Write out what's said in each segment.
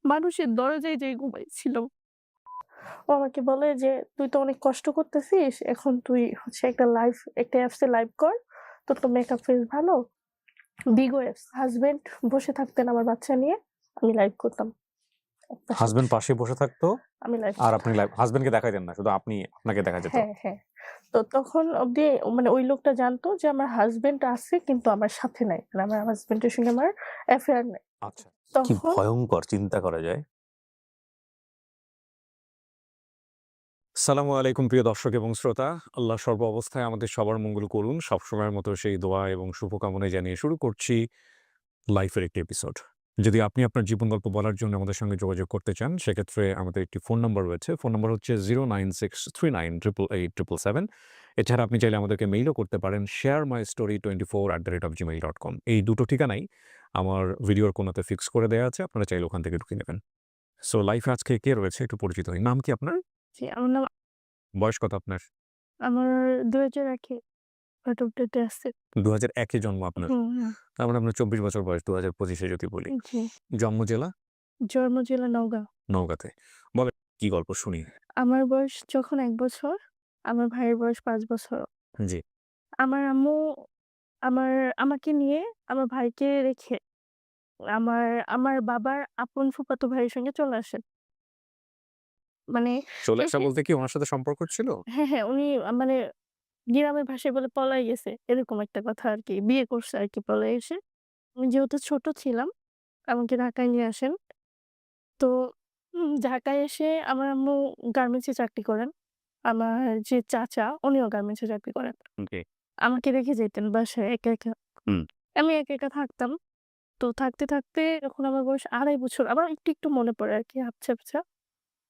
মানুষের দরজায় যেয়ে ঘুমাইছিলাম। ও আমাকে বলে যে, "তুই তো অনেক কষ্ট করতেছিস। এখন তুই হচ্ছে একটা অ্যাপসে লাইভ কর। তোর তো মেকআপ ফেস ভালো।" বিগো অ্যাপস। হাসব্যান্ড বসে থাকতেন আমার বাচ্চা নিয়ে। আমি লাইভ করতাম একপাশে হাসব্যান্ড বসে। পাশে বসে থাকতো আমি লাইভ আর করতাম। আপনি হাসব্যান্ডকে দেখাইতেন না। শুধু আপনাকে দেখা যেত। হ্যাঁ, হ্যাঁ। তো তখন অব্দি মানে ওই লোকটা জানতো যে আমার হাসব্যান্ড আছে কিন্তু আমার সাথে নাই। মানে আমার হাসব্যান্ডের সঙ্গে আমার অ্যাফেয়ার নাই। আচ্ছা। কি তখন ভয়ংকর চিন্তা করা যায়। আসসালামু আলাইকুম প্রিয় দর্শক এবং শ্রোতা। আল্লাহ সর্ব অবস্থায় আমাদের সবার মঙ্গল করুন। সবসময়ের মতো সেই দোয়া এবং শুভকামনায় জানিয়ে শুরু করছি লাইফের একটি এপিসোড। যদি আপনি আপনার জীবন গল্প বলার জন্য আমাদের সঙ্গে যোগাযোগ করতে চান, সেক্ষেত্রে আমাদের একটি ফোন নাম্বার রয়েছে। ফোন নাম্বার হচ্ছে 09639887777। এছাড়া আপনি চাইলে আমাদেরকে মেইলও করতে পারেন sharemystory24@gmail.com। এই দুটো ঠিকানাই আমার ভিডিওর কোণাতে ফিক্স করে দেয়া আছে। আপনারা চাইলে ওখান থেকে ঢুকে নেবেন। সো লাইফে আজকে কে রয়েছে একটু পরিচিত হই। নাম কি আপনার? জি, আমার নাম বয়স কত আপনার? আমার ২০০১ এ বার্থ অফ ডেট এ আছে। ২০০১ এ জন্ম আপনার। হুম, হুম। তার মানে আপনার ২৪ বছর বয়স ২০২৫ এ যদি বলি। জি। জন্ম জেলা? জন্ম জেলা নওগাঁ। নওগাঁতে। বলেন কি গল্প শুনি। আমার বয়স যখন ১ বছর, আমার ভাইয়ের বয়স ৫ বছর। জি। আমার আম্মু আমার আমাকে নিয়ে আমার ভাইকে রেখে আমার আমার বাবার আপন ফুফাতো ভাইয়ের সঙ্গে চলে আসেন। মানে চলে আসা এসে বলতে কি উনার সাথে সম্পর্ক ছিল? হ্যাঁ, হ্যাঁ, উনি মানে গ্রামের ভাষায় বলে পলায় গেছে। এরকম একটা কথা আরকি। বিয়ে করছে আরকি পলায় এসে। আমি যেহেতু ছোট ছিলাম, আমাকে ঢাকায় নিয়ে আসেন। তো ঢাকায় এসে আমার আম্মু গার্মেন্টস এ চাকরি করেন। আমার যে চাচা উনিও গার্মেন্টস এ চাকরি করেন। জি। আমাকে রেখে যেতেন বাসায় একা, একা। হুম। আমি একা, একা থাকতাম। তো থাকতে, থাকতে যখন আমার বয়স ২.৫ বছর আমার একটু, একটু মনে পড়ে আরকি আবছা, আবছা।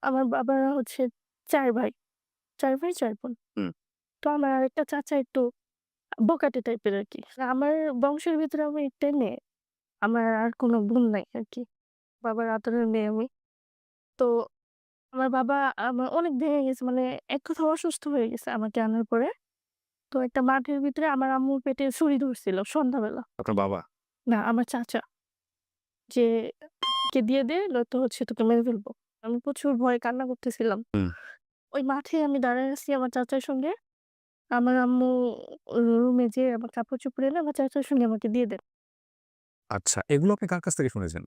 আমার বাবারা হচ্ছে ৪ ভাই। ৪ ভাই ৪ বোন। হুম। তো আমার আরেকটা চাচা একটু বোকাটে টাইপের আরকি। আমার বংশের ভিতরে আমি একটাই মেয়ে। আমার আর কোনো বোন নাই আরকি। বাবার আদরের মেয়ে আমি। তো আমার বাবা আমার অনেক ভেঙে গেছে মানে এক কথায় অসুস্থ হয়ে গেছে আমাকে আনার পরে। তো একটা মাঠের ভিতরে আমার আম্মুর পেটে ছুরি ধরছিল সন্ধ্যাবেলা। আপনার বাবা? না আমার চাচা যে, "কে দিয়ে দে নয়তো হচ্ছে তোকে মেরে ফেলবো।" আমি প্রচুর ভয়ে কান্না করতেছিলাম। হুম। ওই মাঠে আমি দাঁড়ায় আছি আমার চাচার সঙ্গে। আমার আম্মু রুমে যেয়ে আমার কাপড়-চোপড় এনে আমার চাচার সঙ্গে আমাকে দিয়ে দেন। আচ্ছা, এগুলো আপনি কার কাছ থেকে শুনেছেন?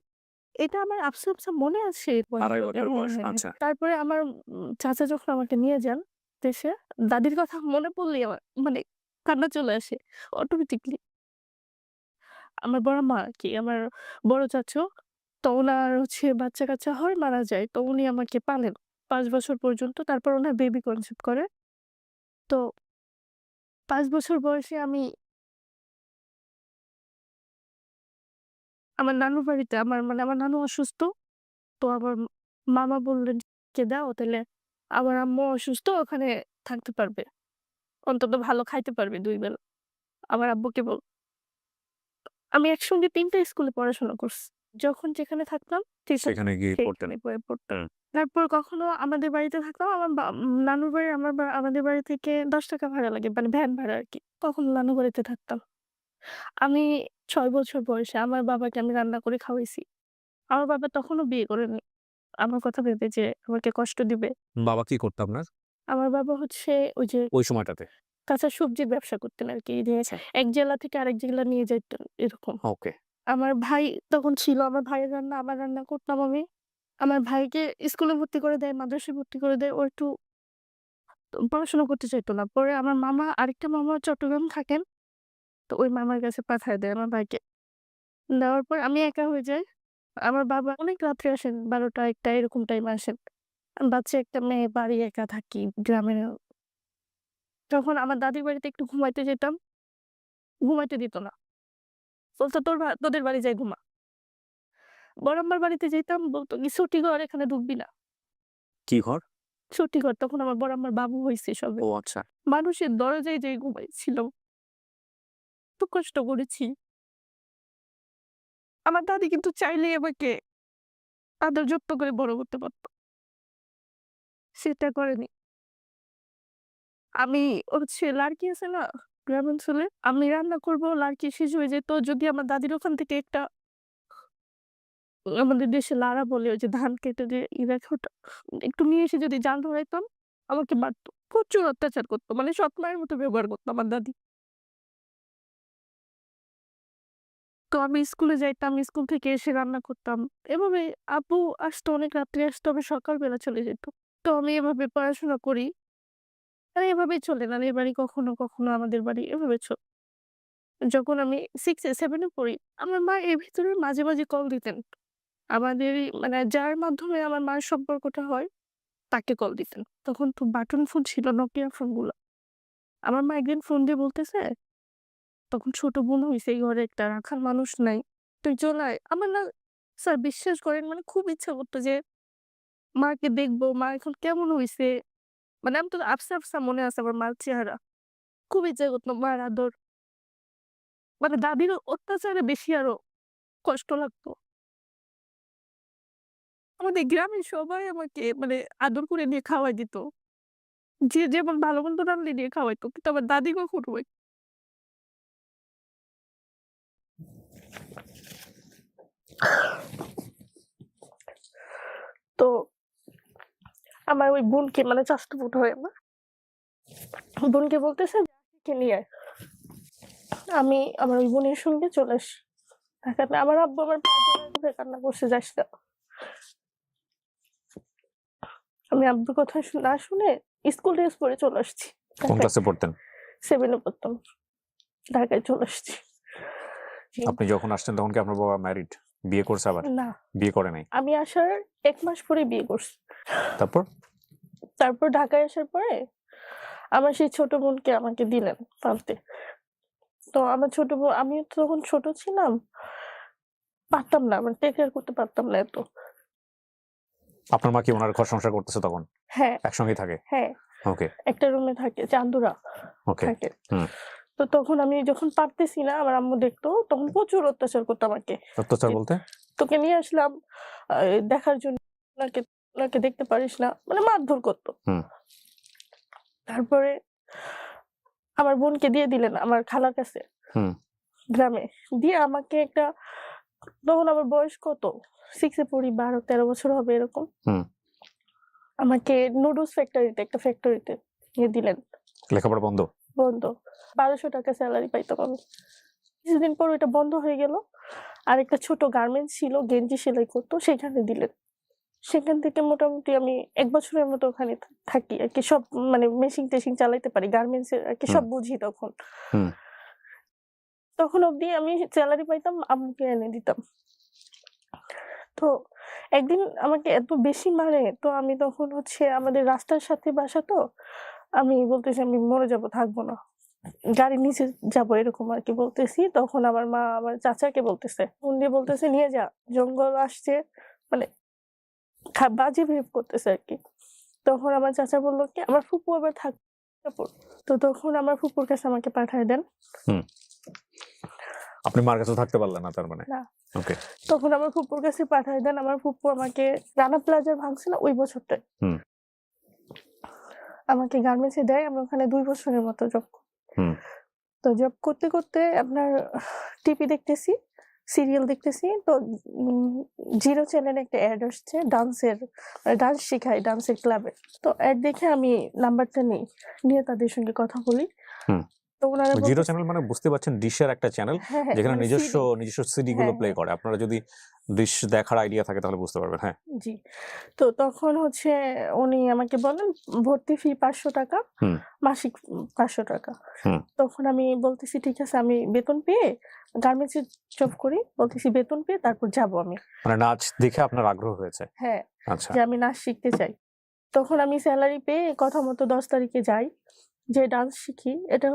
এটা আমার আবছা, আবছা মনে আছে বয়স ২.৫ হ্যাঁ, বছর বয়স। হ্যাঁ, হ্যাঁ। আচ্ছা। তারপরে আমার চাচা যখন আমাকে নিয়ে যান দেশে, দাদির কথা মনে পড়লেই আমার মানে কান্না চলে আসে অটোমেটিকলি। আমার বড় মা আরকি, আমার বড় চাচু। তো উনার হচ্ছে বাচ্চা-কাচ্চা হয়, মারা যায়। তো উনি আমাকে পালেন ৫ বছর পর্যন্ত। তারপর উনার বেবি কনসিভ করে। তো ৫ বছর বয়সে আমি আমার নানুর বাড়িতে আমার নানু অসুস্থ। তো আমার মামা বললেন যে, "দাও তাইলে আমার আম্মু অসুস্থ ওখানে থাকতে পারবে। অন্তত ভালো খাইতে পারবে ২ বেলা।" আমার আব্বুকে আমি একসঙ্গে ৩ টা স্কুলে পড়াশোনা করছি। যখন যেখানে থাকতাম সেখানে গিয়ে পড়তেন। সেইখানে বইয়ে পড়তাম। হুম। তারপর কখনো আমাদের বাড়িতে থাকতাম আমার নানুর বাড়ি আমাদের বাড়ি থেকে ৳১০ ভাড়া লাগে মানে ভ্যান ভাড়া আরকি। তখন নানু বাড়িতে থাকতাম। আমি ৬ বছর বয়সে আমার বাবাকে আমি রান্না করে খাওয়াইছি। আমার বাবা তখনও বিয়ে করেনি। আমার কথা ভেবে যে আমাকে কষ্ট দিবে। বাবা কি করতো আপনার? আমার বাবা হচ্ছে ওই যে ওই সময়টাতে? কাঁচা সবজির ব্যবসা করতেন আরকি। যে আচ্ছা। এক জেলা থেকে আরেক জেলা নিয়ে যাইতেন এরকম। ওকে। আমার ভাই তখন ছিল। আমার ভাইয়ের রান্না আমার রান্না করতাম আমি। আমার ভাইকে স্কুলে ভর্তি করে দেয়, মাদ্রাসায় ভর্তি করে দেয়। ও একটু পড়াশোনা করতে চাইতো না। পরে আমার আরেকটা মামা চট্টগ্রাম থাকেন। তো ওই মামার কাছে পাঠায় দেয় আমার ভাইকে। দেওয়ার পর আমি একা হয়ে যাই। আমার বাবা অনেক রাত্রে আসেন ১২টা ১টা এরকম টাইমে আসেন। বাচ্চা একটা মেয়ে বাড়ি একা থাকি গ্রামের। তখন আমার দাদির বাড়িতে একটু ঘুমাইতে যেতাম। ঘুমাইতে দিত না। বলত তোদের বাড়ি যাই ঘুমা। বড় আম্মার বাড়িতে যেতাম বলত কি ছুটি ঘর এখানে ঢুকবি না। কি ঘর? ছুটি ঘর তখন আমার বড় আম্মার বাবু হইছে সবে। ও আচ্ছা। মানুষের দরজায় যেয়ে ঘুমাইছিলাম। এত কষ্ট করেছি। আমার দাদি কিন্তু চাইলেই আমাকে আদর যত্ন করে বড় করতে পারত। সেটা করেনি। আমি হচ্ছে লার্কি আছে না? গ্রামাঞ্চলে আমি রান্না করব লার্কি শেষ হয়ে যেত। যদি আমার দাদির ওখান থেকে একটা আমাদের দেশে লারা বলে ওই যে ধান কেটে যে রাখে ওটা একটু নিয়ে এসে যদি জাল ধরাইতাম আমাকে মারতো। প্রচুর অত্যাচার করতো। মানে সৎ মায়ের মতো ব্যবহার করতো আমার দাদি। তো আমি স্কুলে যাইতাম, স্কুল থেকে এসে রান্না করতাম। এভাবে আব্বু আসতো অনেক রাত্রে আসতো, আমি সকালবেলা চলে যেত। তো আমি এভাবে পড়াশোনা করি। আর এভাবেই চলে নানির বাড়ি কখনো, কখনো আমাদের বাড়ি এভাবে যখন আমি 6 এ 7 এ পড়ি, আমার মা এর ভিতরে মাঝে, মাঝে কল দিতেন। আমাদেরই মানে যার মাধ্যমে আমার মার সম্পর্কটা হয় তাকে কল দিতেন। তখন তো বাটন ফোন ছিল, Nokia ফোনগুলা। আমার মা একদিন ফোন দিয়ে বলতেছে, তখন ছোট বোন হইছে, এই ঘরে একটা রাখার মানুষ নাই। তুই চলে আয়। আমার না স্যার বিশ্বাস করেন মানে খুব ইচ্ছা করতো যে মাকে দেখবো, মা এখন কেমন হইছে? মানে আমি তো আবসা, আবসা মনে আছে আমার মার চেহারা। খুব ইচ্ছা করতো মার আদর। মানে দাদির অত্যাচারে বেশি আরো কষ্ট লাগতো। আমাদের গ্রামের সবাই আমাকে মানে আদর করে নিয়ে খাওয়াই দিত। যে যেমন ভালো-মন্দ রানলে নিয়ে খাওয়াইতো। কিন্তু আমার দাদি কখনোই তো আমার ওই বোনকে মানে চাচাতো বোন হয় আমার। বোনকে বলতেছে যে, "আশিকে নিয়ে আয়।" আমি আমার ওই বোনের সঙ্গে চলে আসি। ঢাকাতে আমার আব্বু আমার পা ধরে কান্না করছে, "যাস না।" আমি আব্বুর কথা না শুনে স্কুল ড্রেস পরে চলে আসছি। কোন ঢাকায় ক্লাসে পড়তেন? 7 এ পড়তাম। ঢাকায় চলে আসছি। জি। আপনি যখন আসছেন তখন কি আপনার বাবা ম্যারিড? বিয়ে করছে আবার? না, বিয়ে করে নাই? আমি আসার ১ মাস পরেই বিয়ে করছি। তারপর? তারপর ঢাকায় আসার পরে আমার সেই ছোট বোনকে আমাকে দিলেন পালতে। তো আমার ছোট বোন আমি তো তখন ছোট ছিলাম। পারতাম না। মানে টেক কেয়ার করতে পারতাম না এত। আপনার মা কি উনার ঘর সংসার করতেছে তখন? হ্যাঁ, একসঙ্গেই থাকে? হ্যাঁ। ওকে, একটা রুমে থাকে, চান্দুরা ওকে। থাকে। হুম। তো তখন আমি যখন পারতেছি না আমার আম্মু দেখতো, তখন প্রচুর অত্যাচার করতো আমাকে। অত্যাচার যে, বলতে? "তোকে নিয়ে আসলাম দেখার জন্য, উনাকে উনাকে দেখতে পারিস না।" মানে মারধর করতো। হুম। তারপরে আমার বোনকে দিয়ে দিলেন আমার খালার কাছে হুম। গ্রামে। দিয়ে আমাকে একটা তখন আমার বয়স কত? 6 এ পড়ি, ১২-১৩ বছর হবে এরকম। হুম। আমাকে নুডলস ফ্যাক্টরিতে একটা ফ্যাক্টরিতে নিয়ে দিলেন। লেখাপড়া বন্ধ? বন্ধ। ৳১২০০ স্যালারি পাইতাম আমি। কিছুদিন পর ওইটা বন্ধ হয়ে গেল। আরেকটা ছোট গার্মেন্টস ছিল, গেঞ্জি সেলাই করতো, সেখানে দিলেন। সেখান থেকে মোটামুটি আমি ১ বছরের মতো ওখানে থাকি আরকি। সব মানে মেশিন-টেশিন চালাইতে পারি। গার্মেন্টস এর আরকি হুম। সব বুঝি তখন। হুম। তখন অব্দি আমি স্যালারি পাইতাম, আম্মুকে এনে দিতাম। তো একদিন আমাকে এত বেশি মারে, তো আমি তখন হচ্ছে আমাদের রাস্তার সাথে বাসা তো। আমি বলতেছি, "আমি মরে যাবো, থাকবো না। গাড়ির নিচে যাবো," এরকম আরকি বলতেছি। তখন আমার মা আমার চাচাকে বলতেছে। ফোন দিয়ে বলতেছে, "নিয়ে যা। জঙ্গল আসছে।" মানে বাজে বিহেভ করতেছে আরকি। তখন আমার চাচা বলল কি, আমার ফুপু আবার সিঙ্গাপুর। তো তখন আমার ফুপুর কাছে আমাকে পাঠায় দেন। হুম। আপনি মার কাছে থাকতে পারলেন না তার মানে? না। ওকে। তখন আমার ফুপুর কাছে পাঠায় দেন। আমার ফুপু আমাকে রানা প্লাজার ভাঙছে না ওই বছরটায়। হুম। আমাকে গার্মেন্টস এ দেয়। আমি ওখানে ২ বছরের মতো জব হুম। তো জব করতে, করতে আপনার টিভি দেখতেছি, সিরিয়াল দেখতেছি। তো জিরো চ্যানেলে একটা এড আসছে ডান্সের, ডান্স শেখায় ডান্সের ক্লাবে। তো এড দেখে আমি নাম্বারটা নিই। নিয়ে তাদের সঙ্গে কথা বলি। হুম। তো উনারা জিরো বলতেছে চ্যানেল মানে বুঝতে পারছেন ডিশের একটা চ্যানেল হ্যাঁ, হ্যাঁ, যেখানে মানে নিজস্ব সিডি। নিজস্ব সিডি গুলো হ্যাঁ, প্লে হ্যাঁ, করে। আপনারা যদি ডিশ দেখার আইডিয়া থাকে তাহলে বুঝতে পারবেন। হ্যাঁ। জি। তো তখন হচ্ছে উনি আমাকে বলেন ভর্তি ফি ৳৫০০, হুম। মাসিক ৳৫০০। হুম। তখন আমি বলতেছি, "ঠিক আছে, আমি বেতন পেয়ে গার্মেন্টস এ জব করি।" বলতেছি, "বেতন পেয়ে তারপর যাবো আমি।" মানে নাচ দেখে আপনার আগ্রহ হয়েছে? হ্যাঁ, আচ্ছা। যে আমি নাচ শিখতে চাই। তখন আমি সেলারি পেয়ে কথা মতো ১০ তারিখে যাই। যেয়ে ডান্স শিখি। এটা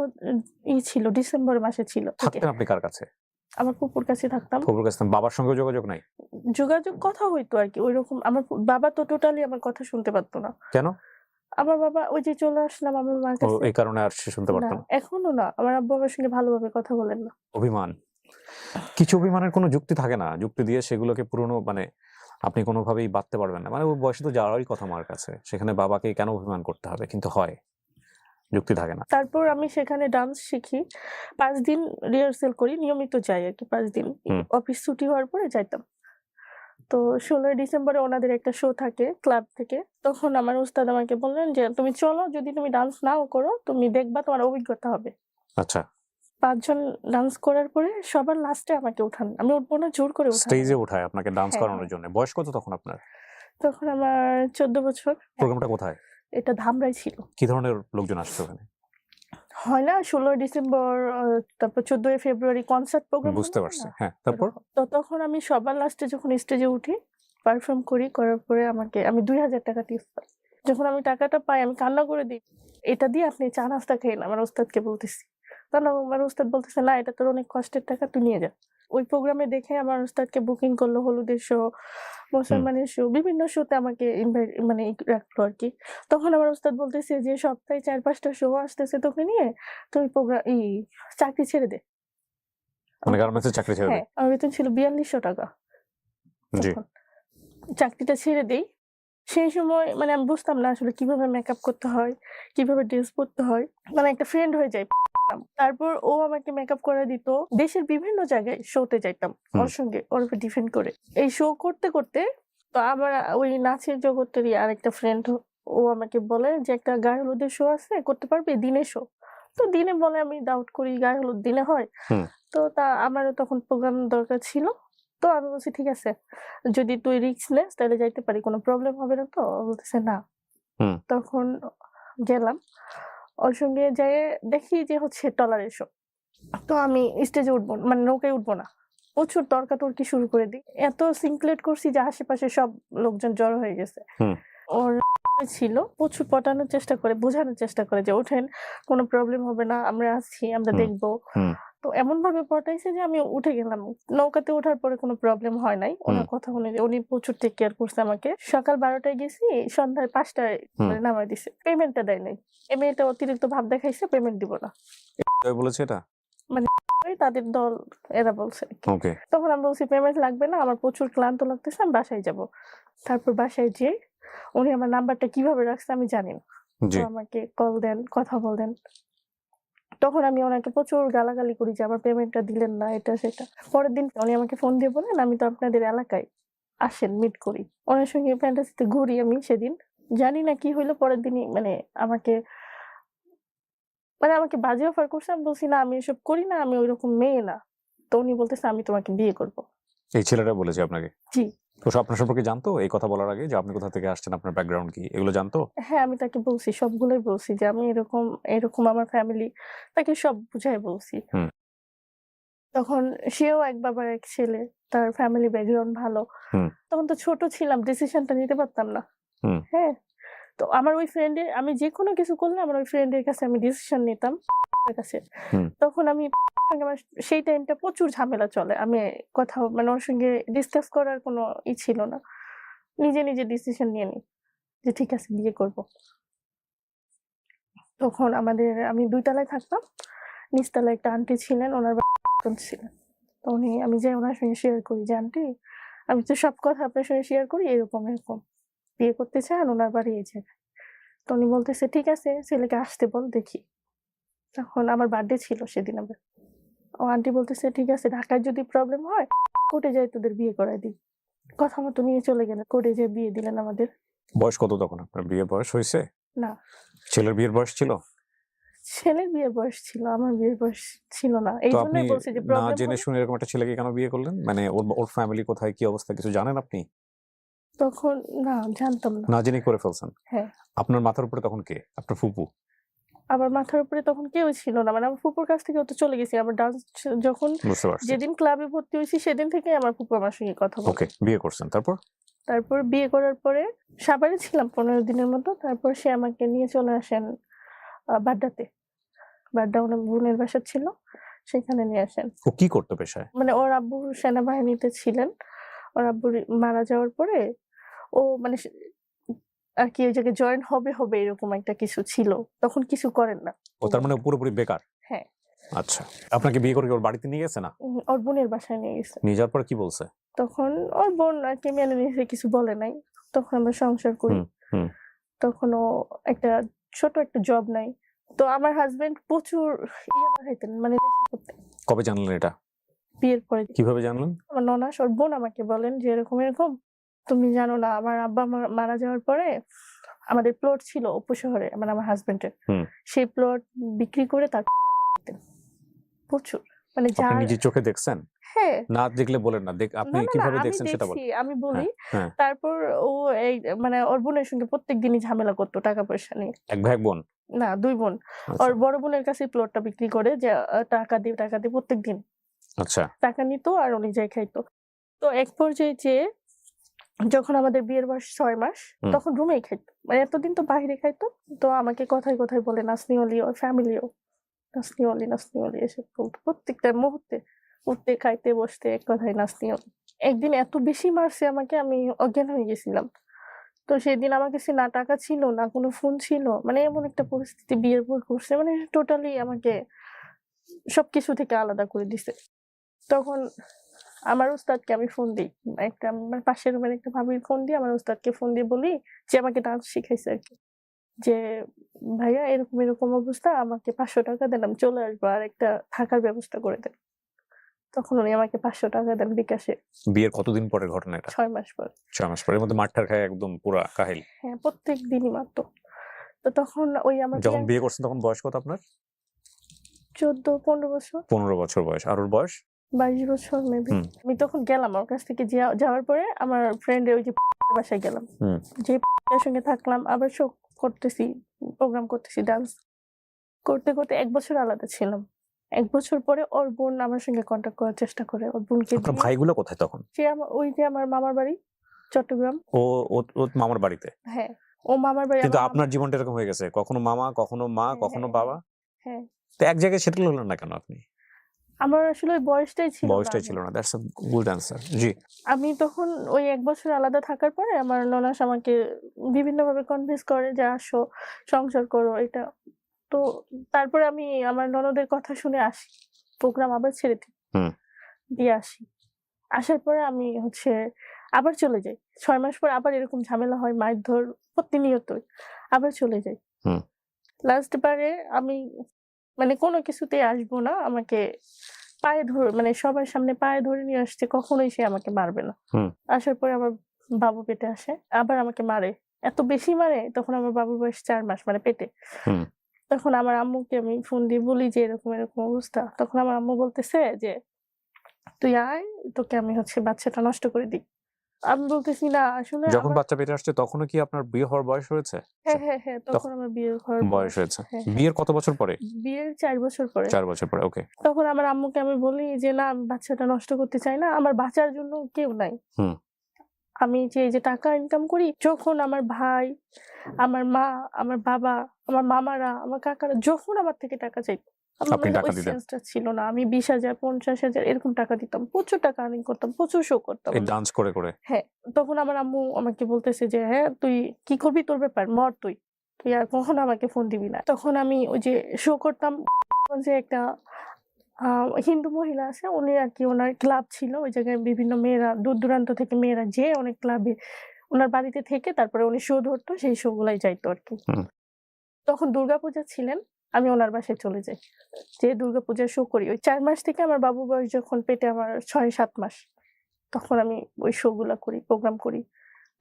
ছিল ডিসেম্বর মাসে ছিল থেকে। থাকতেন আপনি কার কাছে? আমার ফুপুর কাছে থাকতাম। ফুপুর কাছে থাকতেন। বাবার সঙ্গেও যোগাযোগ নাই? যোগাযোগ কথা হইতো আরকি। ঐরকম আমার বাবা তো টোটালি আমার কথা শুনতে পারত না। কেন? আমার বাবা ওই যে চলে আসলাম আমার মার ও কাছে। এই কারণে আর সে শুনতে পারত না, না। এখনো না। আমার আব্বু আমার সঙ্গে ভালোভাবে কথা বলেন না। অভিমান। কিছু অভিমানের কোনো যুক্তি থাকে না। যুক্তি দিয়ে সেগুলোকে পুরনো মানে আপনি কোনোভাবেই বাঁধতে পারবেন না। মানে ওই বয়সে তো যাওয়ারই কথা মার কাছে। সেখানে বাবাকে কেন অভিমান করতে হবে? কিন্তু হয়। যুক্তি থাকে না। তারপর আমি সেখানে ডান্স শিখি। ৫ দিন রিহার্সাল করি। নিয়মিত যাই আরকি ৫ দিন। হুম। অফিস ছুটি হওয়ার পরে যাইতাম। তো 16ই ডিসেম্বরে ওনাদের একটা শো থাকে ক্লাব থেকে। তখন আমার উস্তাদ আমাকে বললেন যে, "তুমি চলো, যদি তুমি ডান্স নাও করো, তুমি দেখবা তোমার অভিজ্ঞতা হবে।" আচ্ছা। ৫ জন ডান্স করার পরে সবার লাস্টে আমাকে উঠান। আমি উঠবো না, জোর করে উঠানো স্টেজে হয়। উঠায় আপনাকে ডান্স হ্যাঁ, করানোর হ্যাঁ। জন্য। বয়স কত তখন আপনার? তখন আমার ১৪ বছর। প্রোগ্রামটা কোথায়? এটা ধামরাই ছিল। কি ধরনের লোকজন আসছে ওখানে? হয় না ১৬ই ডিসেম্বর তারপর ১৪ই ফেব্রুয়ারি কনসার্ট প্রোগ্রাম বুঝতে গুলো হয় পারছি। না? হ্যাঁ, তারপর? এরকম। তো তখন আমি সবার লাস্টে যখন স্টেজে উঠি, পারফর্ম করি, করার পরে আমি ৳২,০০০ টিপস পাই। যখন আমি টাকাটা পাই আমি কান্না করে দিই। "এটা দিয়ে আপনি চা নাস্তা খেয়েন।" আমার ওস্তাদকে বলতেছি। তখন আমার ওস্তাদ বলতেছে, "না, এটা তোর অনেক কষ্টের টাকা, তুই নিয়ে যা।" ওই প্রোগ্রামে দেখে আমার ওস্তাদকে বুকিং করলো হলুদের শো, হুম। মুসলমানের শো, বিভিন্ন শোতে আমাকে মানে রাখলো আরকি। তখন আমার ওস্তাদ বলতেছে যে, "সপ্তাহে ৪-৫ টা শো আসতেছে তোকে নিয়ে, তুই চাকরি ছেড়ে দে।" মানে আমাকে গার্মেন্টস এর বলতেছে, চাকরি ছেড়ে হ্যাঁ, দেয়। আমার বেতন ছিল ৳৪২০০ জি। তখন। চাকরিটা ছেড়ে দেই। সেই সময় মানে আমি বুঝতাম না আসলে কিভাবে মেকআপ করতে হয়, কিভাবে ড্রেস পড়তে হয়। মানে একটা ফ্রেন্ড হয়ে যাই। তারপর ও আমাকে মেকআপ করায় দিত। দেশের বিভিন্ন জায়গায় শোতে যাইতাম হুম। ওর সঙ্গে, ওর উপর ডিপেন্ড করে। এই শো করতে, করতে তো আমার ওই নাচের জগতেরই আরেকটা ফ্রেন্ড ও আমাকে বলে যে, "একটা গায়ে হলুদের শো আছে, করতে পারবি? দিনের শো।" তো দিনে বলে আমি ডাউট করি গায়ে হলুদ দিনে হয়। হুম। তো আমারও তখন প্রোগ্রাম দরকার ছিল। তো আমি বলছি, "ঠিক আছে। যদি তুই রিস্ক নেস তাহলে যাইতে পারি। কোন প্রবলেম হবে না তো?" ও বলতেছে, "না।" হুম। তখন গেলাম। ওর সঙ্গে যেয়ে দেখি যে হচ্ছে ট্রলারে শো। তো আমি স্টেজে উঠবো মানে নৌকায় উঠবো না। প্রচুর তর্কাতর্কি শুরু করে দিই। এত সিনক্রেট করছি যে আশেপাশে সব লোকজন জড়ো হয়ে গেছে। হুম। ওর ছিল প্রচুর পটানোর চেষ্টা করে, বোঝানোর চেষ্টা করে যে, "ওঠেন, কোন প্রবলেম হবে না। আমরা আছি, আমরা হুম। দেখব।" হুম। তো এমনভাবে পটাইছে যে আমি উঠে গেলাম। নৌকাতে ওঠার পরে কোনো প্রবলেম হয় নাই। হুম। উনার কথা অনুযায়ী উনি প্রচুর টেক কেয়ার করছে আমাকে। সকাল ১২ টায় গেছি, সন্ধ্যায় ৫ টায় হুম। মানে নামায় দিছে। পেমেন্টটা দেয় নাই। এই মেয়েটা অতিরিক্ত ভাব দেখাইছে, পেমেন্ট দিব না। কে বলেছে এটা? মানে তাদের দল এরা বলছে আরকি। ওকে। তখন আমি বলছি, "পেমেন্ট লাগবে না। আমার প্রচুর ক্লান্ত লাগতেছে। আমি বাসায় যাবো।" তারপর বাসায় যেয়ে উনি আমার নাম্বারটা কিভাবে রাখছে আমি জানি না। তো জি। আমাকে কল দেন, কথা বলেন। তখন আমি ওনাকে প্রচুর গালাগালি করি যে, "আমার পেমেন্টটা দিলেন না, এটা সেটা।" পরের দিন উনি আমাকে ফোন দিয়ে বললেন, "আমি তো আপনাদের এলাকায়। আসেন মিট করি।" ওনার সঙ্গে ফ্যান্টাসিতে ঘুরি আমি সেদিন। জানি না কি হইলো পরের দিনই আমাকে আমাকে বাজে অফার করছে। আমি বলছি, "না, আমি এসব করি না। আমি ঐরকম মেয়ে না।" তো উনি বলতেছে, "আমি তোমাকে বিয়ে করব।" এই ছেলেটা বলেছে আপনাকে? জি। ও আপনার সম্পর্কে জানতো এই কথা বলার আগে যে আপনি কোথা থেকে আসছেন, আপনার ব্যাকগ্রাউন্ড কি? এগুলো জানতো? হ্যাঁ, আমি তাকে বলছি, সবগুলোই বলছি যে, আমি এরকম আমার ফ্যামিলি। তাকে সব বুঝায় বলছি। হুম। তখন সেও এক বাবার এক ছেলে। তার ফ্যামিলি ব্যাকগ্রাউন্ড ভালো। হুম। তখন তো ছোট ছিলাম, ডিসিশনটা নিতে পারতাম না। হুম। হ্যাঁ? তো আমার ওই ফ্রেন্ডের আমি যেকোনো কিছু করলে আমার ওই ফ্রেন্ডের কাছে আমি ডিসিশন নিতাম তার কাছে। হুম। তখন সঙ্গে আমার সেই টাইমটা প্রচুর ঝামেলা চলে। আমি কথা মানে ওর সঙ্গে ডিসকাস করার কোনো ছিল না। নিজে, নিজে ডিসিশন নিয়ে নিই যে ঠিক আছে বিয়ে করব। তখন আমি ২ তলায় থাকতাম। নিচতলায় একটা আন্টি ছিলেন, উনার বেতন ছিলেন। তো আমি যাই উনার সঙ্গে শেয়ার করি যে, "আন্টি, আমি তো সব কথা আপনার সঙ্গে শেয়ার করি এরকম, এরকম। বিয়ে করতে চান? উনার বাড়ি এই জায়গায়।" তো উনি বলতেছে, "ঠিক আছে, ছেলেকে আসতে বল দেখি।" তখন আমার বার্থডে ছিল সেদিন আবার। ও আন্টি বলতেছে, "ঠিক আছে, ঢাকায় যদি প্রবলেম হয়, কোর্টে যাই তোদের বিয়ে করায় দিই।" কথা মতো নিয়ে চলে গেলেন। কোর্টে যেয়ে বিয়ে দিলেন আমাদের। বয়স কত তখন আপনার? বিয়ের বয়স হইছে? না, ছেলের বিয়ের বয়স ছিল? ছেলের বিয়ের বয়স ছিল, আমার বিয়ের বয়স ছিল না। তো আপনি এইজন্যই বলছি যে না প্রবলেম জেনে হলে শুনে এরকম একটা ছেলেকে কেন বিয়ে করলেন? মানে ওর ফ্যামিলি কোথায়, কি অবস্থা কিছু জানেন আপনি? তখন না জানতাম না। না জেনেই করে ফেলছেন। হ্যাঁ, আপনার মাথার উপরে তখন কে? আপনার ফুপু? আমার মাথার উপরে তখন কেউই ছিল না। মানে আমার ফুপুর কাছ থেকেও তো চলে গেছি। আমার ডান্স যখন বুঝতে পারছি। যেদিন ক্লাবে ভর্তি হইছি সেদিন থেকেই আমার ফুপু আমার সঙ্গে কথা বলে। ওকে, বিয়ে করছেন। তারপর? তারপর বিয়ে করার পরে সাভারে ছিলাম ১৫ দিনের মতো। তারপর সে আমাকে নিয়ে চলে আসেন বাড্ডাতে। বাড্ডা উনার বোনের বাসা ছিল। সেখানে নিয়ে আসেন। ও কি করতো পেশায়? মানে ওর আব্বু সেনাবাহিনীতে ছিলেন। ওর আব্বু মারা যাওয়ার পরে ও মানে আরকি ওই জায়গায় জয়েন হবে এরকম একটা কিছু ছিল। তখন কিছু করেন না। ও তার মানে পুরোপুরি বেকার? হ্যাঁ, আচ্ছা। আপনাকে বিয়ে করে কি ওর বাড়িতে নিয়ে গেছে না? ওর বোনের বাসায় নিয়ে গেছে। নিয়ে যাওয়ার পরে কি বলছে? তখন ওর বোন আরকি মেনে নিয়েছে, কিছু বলে নাই। তখন আমরা সংসার করি। হুম। হুম। তখন ও একটা ছোট একটা জব নাই। তো আমার হাসব্যান্ড প্রচুর পাঠাইতেন মানে নেশা করতেন। কবে জানলেন এটা? বিয়ের পরে। কিভাবে জানলেন? আমার ননাস ওর বোন আমাকে বলেন যে, "এরকম, এরকম তুমি জানো না আমার আব্বা মারা যাওয়ার পরে আমাদের প্লট ছিল অপু শহরে মানে আমার হাসব্যান্ডের। হুম। সেই প্লট বিক্রি করে তাকে প্রচুর মানে আপনি যার নিজের চোখে দেখছেন? হ্যাঁ। না দেখলে বলেন না। আপনি না, না, না কিভাবে আমি দেখছেন সেটা দেখছি, বলেন। আমি হ্যাঁ, বলি। হ্যাঁ। তারপর ও এই মানে ওর বোনের সঙ্গে প্রত্যেকদিনই ঝামেলা করতো টাকা-পয়সা নিয়ে। এক ভাই এক বোন? না ২ বোন। আচ্ছা, ওর বড় বোনের কাছেই প্লটটা বিক্রি করে যে টাকা দিয়ে প্রত্যেকদিন আচ্ছা। টাকা নিত আর উনি যাই খাইতো। তো এক পর্যায়ে যেয়ে যখন আমাদের বিয়ের বয়স ৬ মাস হুম। তখন রুমেই খাইতো। মানে এতদিন তো বাহিরে খাইতো। তো আমাকে কথায়, কথায় বলে নাসনি অলি ওর ফ্যামিলিও নাসনি অলি, নাসনি অলি এসব বলতো। প্রত্যেকটা মুহূর্তে উঠতে, খাইতে, বসতে এক কথায় নাসনি অলি। একদিন এত বেশি মারছে আমাকে আমি অজ্ঞান হয়ে গেছিলাম। তো সেদিন আমার কাছে না টাকা ছিল, না কোনো ফোন ছিল। মানে এমন একটা পরিস্থিতি বিয়ের পর করছে মানে টোটালি আমাকে সবকিছু থেকে আলাদা করে দিছে। তখন আমার উস্তাদকে আমি ফোন দেই। একটা আমার পাশের রুমের একটা ভাবির ফোন দিয়ে আমার উস্তাদকে ফোন দিয়ে বলি যে আমাকে ডান্স শিখাইছে আরকি। যে ভাইয়া এরকম, এরকম অবস্থা আমাকে ৳৫০০ দেন আমি চলে আসবো। আর একটা থাকার ব্যবস্থা করে দেন। তখন উনি আমাকে ৳৫০০ দেন বিকাশে। বিয়ের কতদিন পরের ঘটনা এটা? ৬ মাস পর। ৬ মাস পরে। এর মধ্যে মারটার খায় একদম পুরা কাহিল। হ্যাঁ, প্রত্যেক দিনই মারতো। তো তখন ওই আমার যখন বিয়ে করছেন তখন বয়স কত আপনার? ১৪-১৫ বছর, ১৫ বছর বয়স। আর ওর বয়স? ২২ বছর মেবি। হুম। আমি তখন গেলাম ওর কাছ থেকে যাওয়ার পরে আমার ফ্রেন্ডের ওই যে বাসায় গেলাম। হুম। যে এর সঙ্গে থাকলাম আবার শো করতেছি, প্রোগ্রাম করতেছি ডান্স। করতে, করতে ১ বছর আলাদা ছিলাম। ১ বছর পরে ওর বোন আমার সঙ্গে কনট্যাক্ট করার চেষ্টা করে। ওর বোনকে আপনার দিয়ে ভাইগুলো কোথায় তখন? ওই যে আমার মামার বাড়ি চট্টগ্রাম। ও ও মামার বাড়িতে। হ্যাঁ, ও মামার বাড়ি কিন্তু আমার আপনার জীবনটা এরকম হয়ে গেছে। কখনো মামা, কখনো মা, হ্যাঁ, কখনো হ্যাঁ, বাবা। হ্যাঁ। তো এক জায়গায় সেটেল হলেন না কেন আপনি? আমার আসলে ওই বয়সটাই ছিল না বয়সটাই আমি। ছিল না। That's a good answer. জি। আমি তখন ওই ১ বছর আলাদা থাকার পরে আমার ননাস আমাকে বিভিন্নভাবে কনভিন্স করে যে, "আসো, সংসার করো" এটা। তো তারপরে আমি আমার ননদের কথা শুনে আসি। প্রোগ্রাম আবার ছেড়ে দিই। হুম। দিয়ে আসি। আসার পরে আমি আবার চলে যাই। ৬ মাস পর আবার এরকম ঝামেলা হয়, মারধর প্রতিনিয়তই। আবার চলে যাই। হুম। লাস্ট বারে আমি মানে কোনো কিছুতেই আসবো না। আমাকে মানে সবার সামনে পায়ে ধরে নিয়ে আসছে। কখনোই সে আমাকে মারবে না। হুম। আসার পরে আমার বাবু পেটে আসে। আবার আমাকে মারে। এত বেশি মারে তখন আমার বাবুর বয়স ৪ মাস মানে পেটে। হুম। তখন আমার আম্মুকে আমি ফোন দিয়ে বলি যে এরকম, এরকম অবস্থা। তখন আমার আম্মু বলতেছে যে, "তুই আয়, তোকে আমি বাচ্চাটা নষ্ট করে দিই।" আমি বলতেছি, "না আসলে যখন আমার" বাচ্চা পেটে আসছে তখনও কি আপনার বিয়ে হওয়ার বয়স হয়েছে? হ্যাঁ, হ্যাঁ, হ্যাঁ, তখন তখন আমার বিয়ে হওয়ার বয়স বয়স। হয়েছে। হ্যাঁ, হ্যাঁ। বিয়ের কত বছর পরে? বিয়ের ৪ বছর পরে। ৪ বছর পরে। ওকে। তখন আমার আম্মুকে আমি বলি যে, "না আমি বাচ্চাটা নষ্ট করতে চাই না। আমার বাঁচার জন্য কেউ নাই। হুম। আমি যে এই যে টাকা ইনকাম করি, যখন আমার ভাই, আমার মা, আমার বাবা, আমার মামারা, আমার কাকারা যখন আমার থেকে টাকা চাইতো, আমার আপনি মানে টাকা ওই দিতেন। সেন্সটা ছিল না। আমি ২০,০০০, ৫০,০০০ এরকম টাকা দিতাম। প্রচুর টাকা আর্নিং করতাম, প্রচুর শো করতাম এই আমি। ডান্স করে, করে। হ্যাঁ, তখন আমার আম্মু আমাকে বলতেছে যে, "হ্যাঁ, তুই কি করবি তোর ব্যাপার, মর তুই। তুই আর কখনো আমাকে ফোন দিবি না।" তখন আমি ওই যে শো করতাম যে একটা আ হিন্দু মহিলা আছে, উনি আরকি উনার ক্লাব ছিল। ওই জায়গায় বিভিন্ন মেয়েরা দূর-দূরান্ত থেকে মেয়েরা যেয়ে অনেক ক্লাবে উনার বাড়িতে থেকে তারপরে উনি শো ধরতো, সেই শো গুলাই যাইতো আরকি। হুম। তখন দুর্গাপূজা ছিলেন, আমি উনার বাসায় চলে যাই। যেয়ে দুর্গাপূজার শো করি। ওই ৪ মাস থেকে আমার বাবুর বয়স যখন পেটে আমার ৬-৭ মাস, তখন আমি ওই শো গুলা করি, প্রোগ্রাম করি।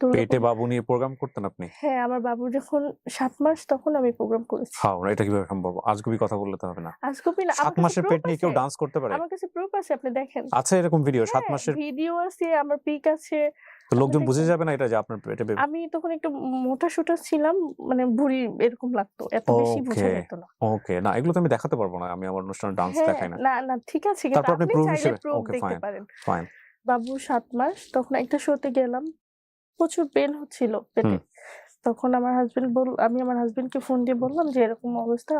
পেটে দুর্গাপূজা বাবু নিয়ে প্রোগ্রাম করতেন আপনি? হ্যাঁ, আমার বাবুর যখন ৭ মাস তখন আমি প্রোগ্রাম করেছি। হাউ এটা কিভাবে সম্ভব? আজগুবি কথা বললে তো হবে না। আজগুবি না, ৭ মাসের পেট নিয়ে কেউ ডান্স করতে পারে? আমার কাছে প্রুফ আছে আপনি দেখেন। আছে এরকম ভিডিও ৭ হ্যাঁ, মাসের? ভিডিও আছে, আমার পিক আছে। তো আপনি লোকজন বুঝে দেখেন। যাবে না এটা যে আপনার পেটে বেবি? আমি তখন একটু মোটা-সোটা ছিলাম, মানে ভুঁড়ি এরকম লাগতো। এত বেশি ওকে, বোঝা যেত না। ওকে। না এগুলো তো আমি দেখাতে পারব না। আমি আমার অনুষ্ঠানে ডান্স হ্যাঁ, দেখাই না। না, না ঠিক আছে কিন্তু তারপর আপনি আপনি প্রুফ চাইলে হিসেবে প্রুফ ওকে দেখতে ফাইন, পারেন। ফাইন। বাবু ৭ মাস তখন একটা শোতে গেলাম। প্রচুর পেইন হচ্ছিল পেটে। হুম। তখন আমি আমার হাসব্যান্ডকে ফোন দিয়ে বললাম যে এরকম অবস্থা।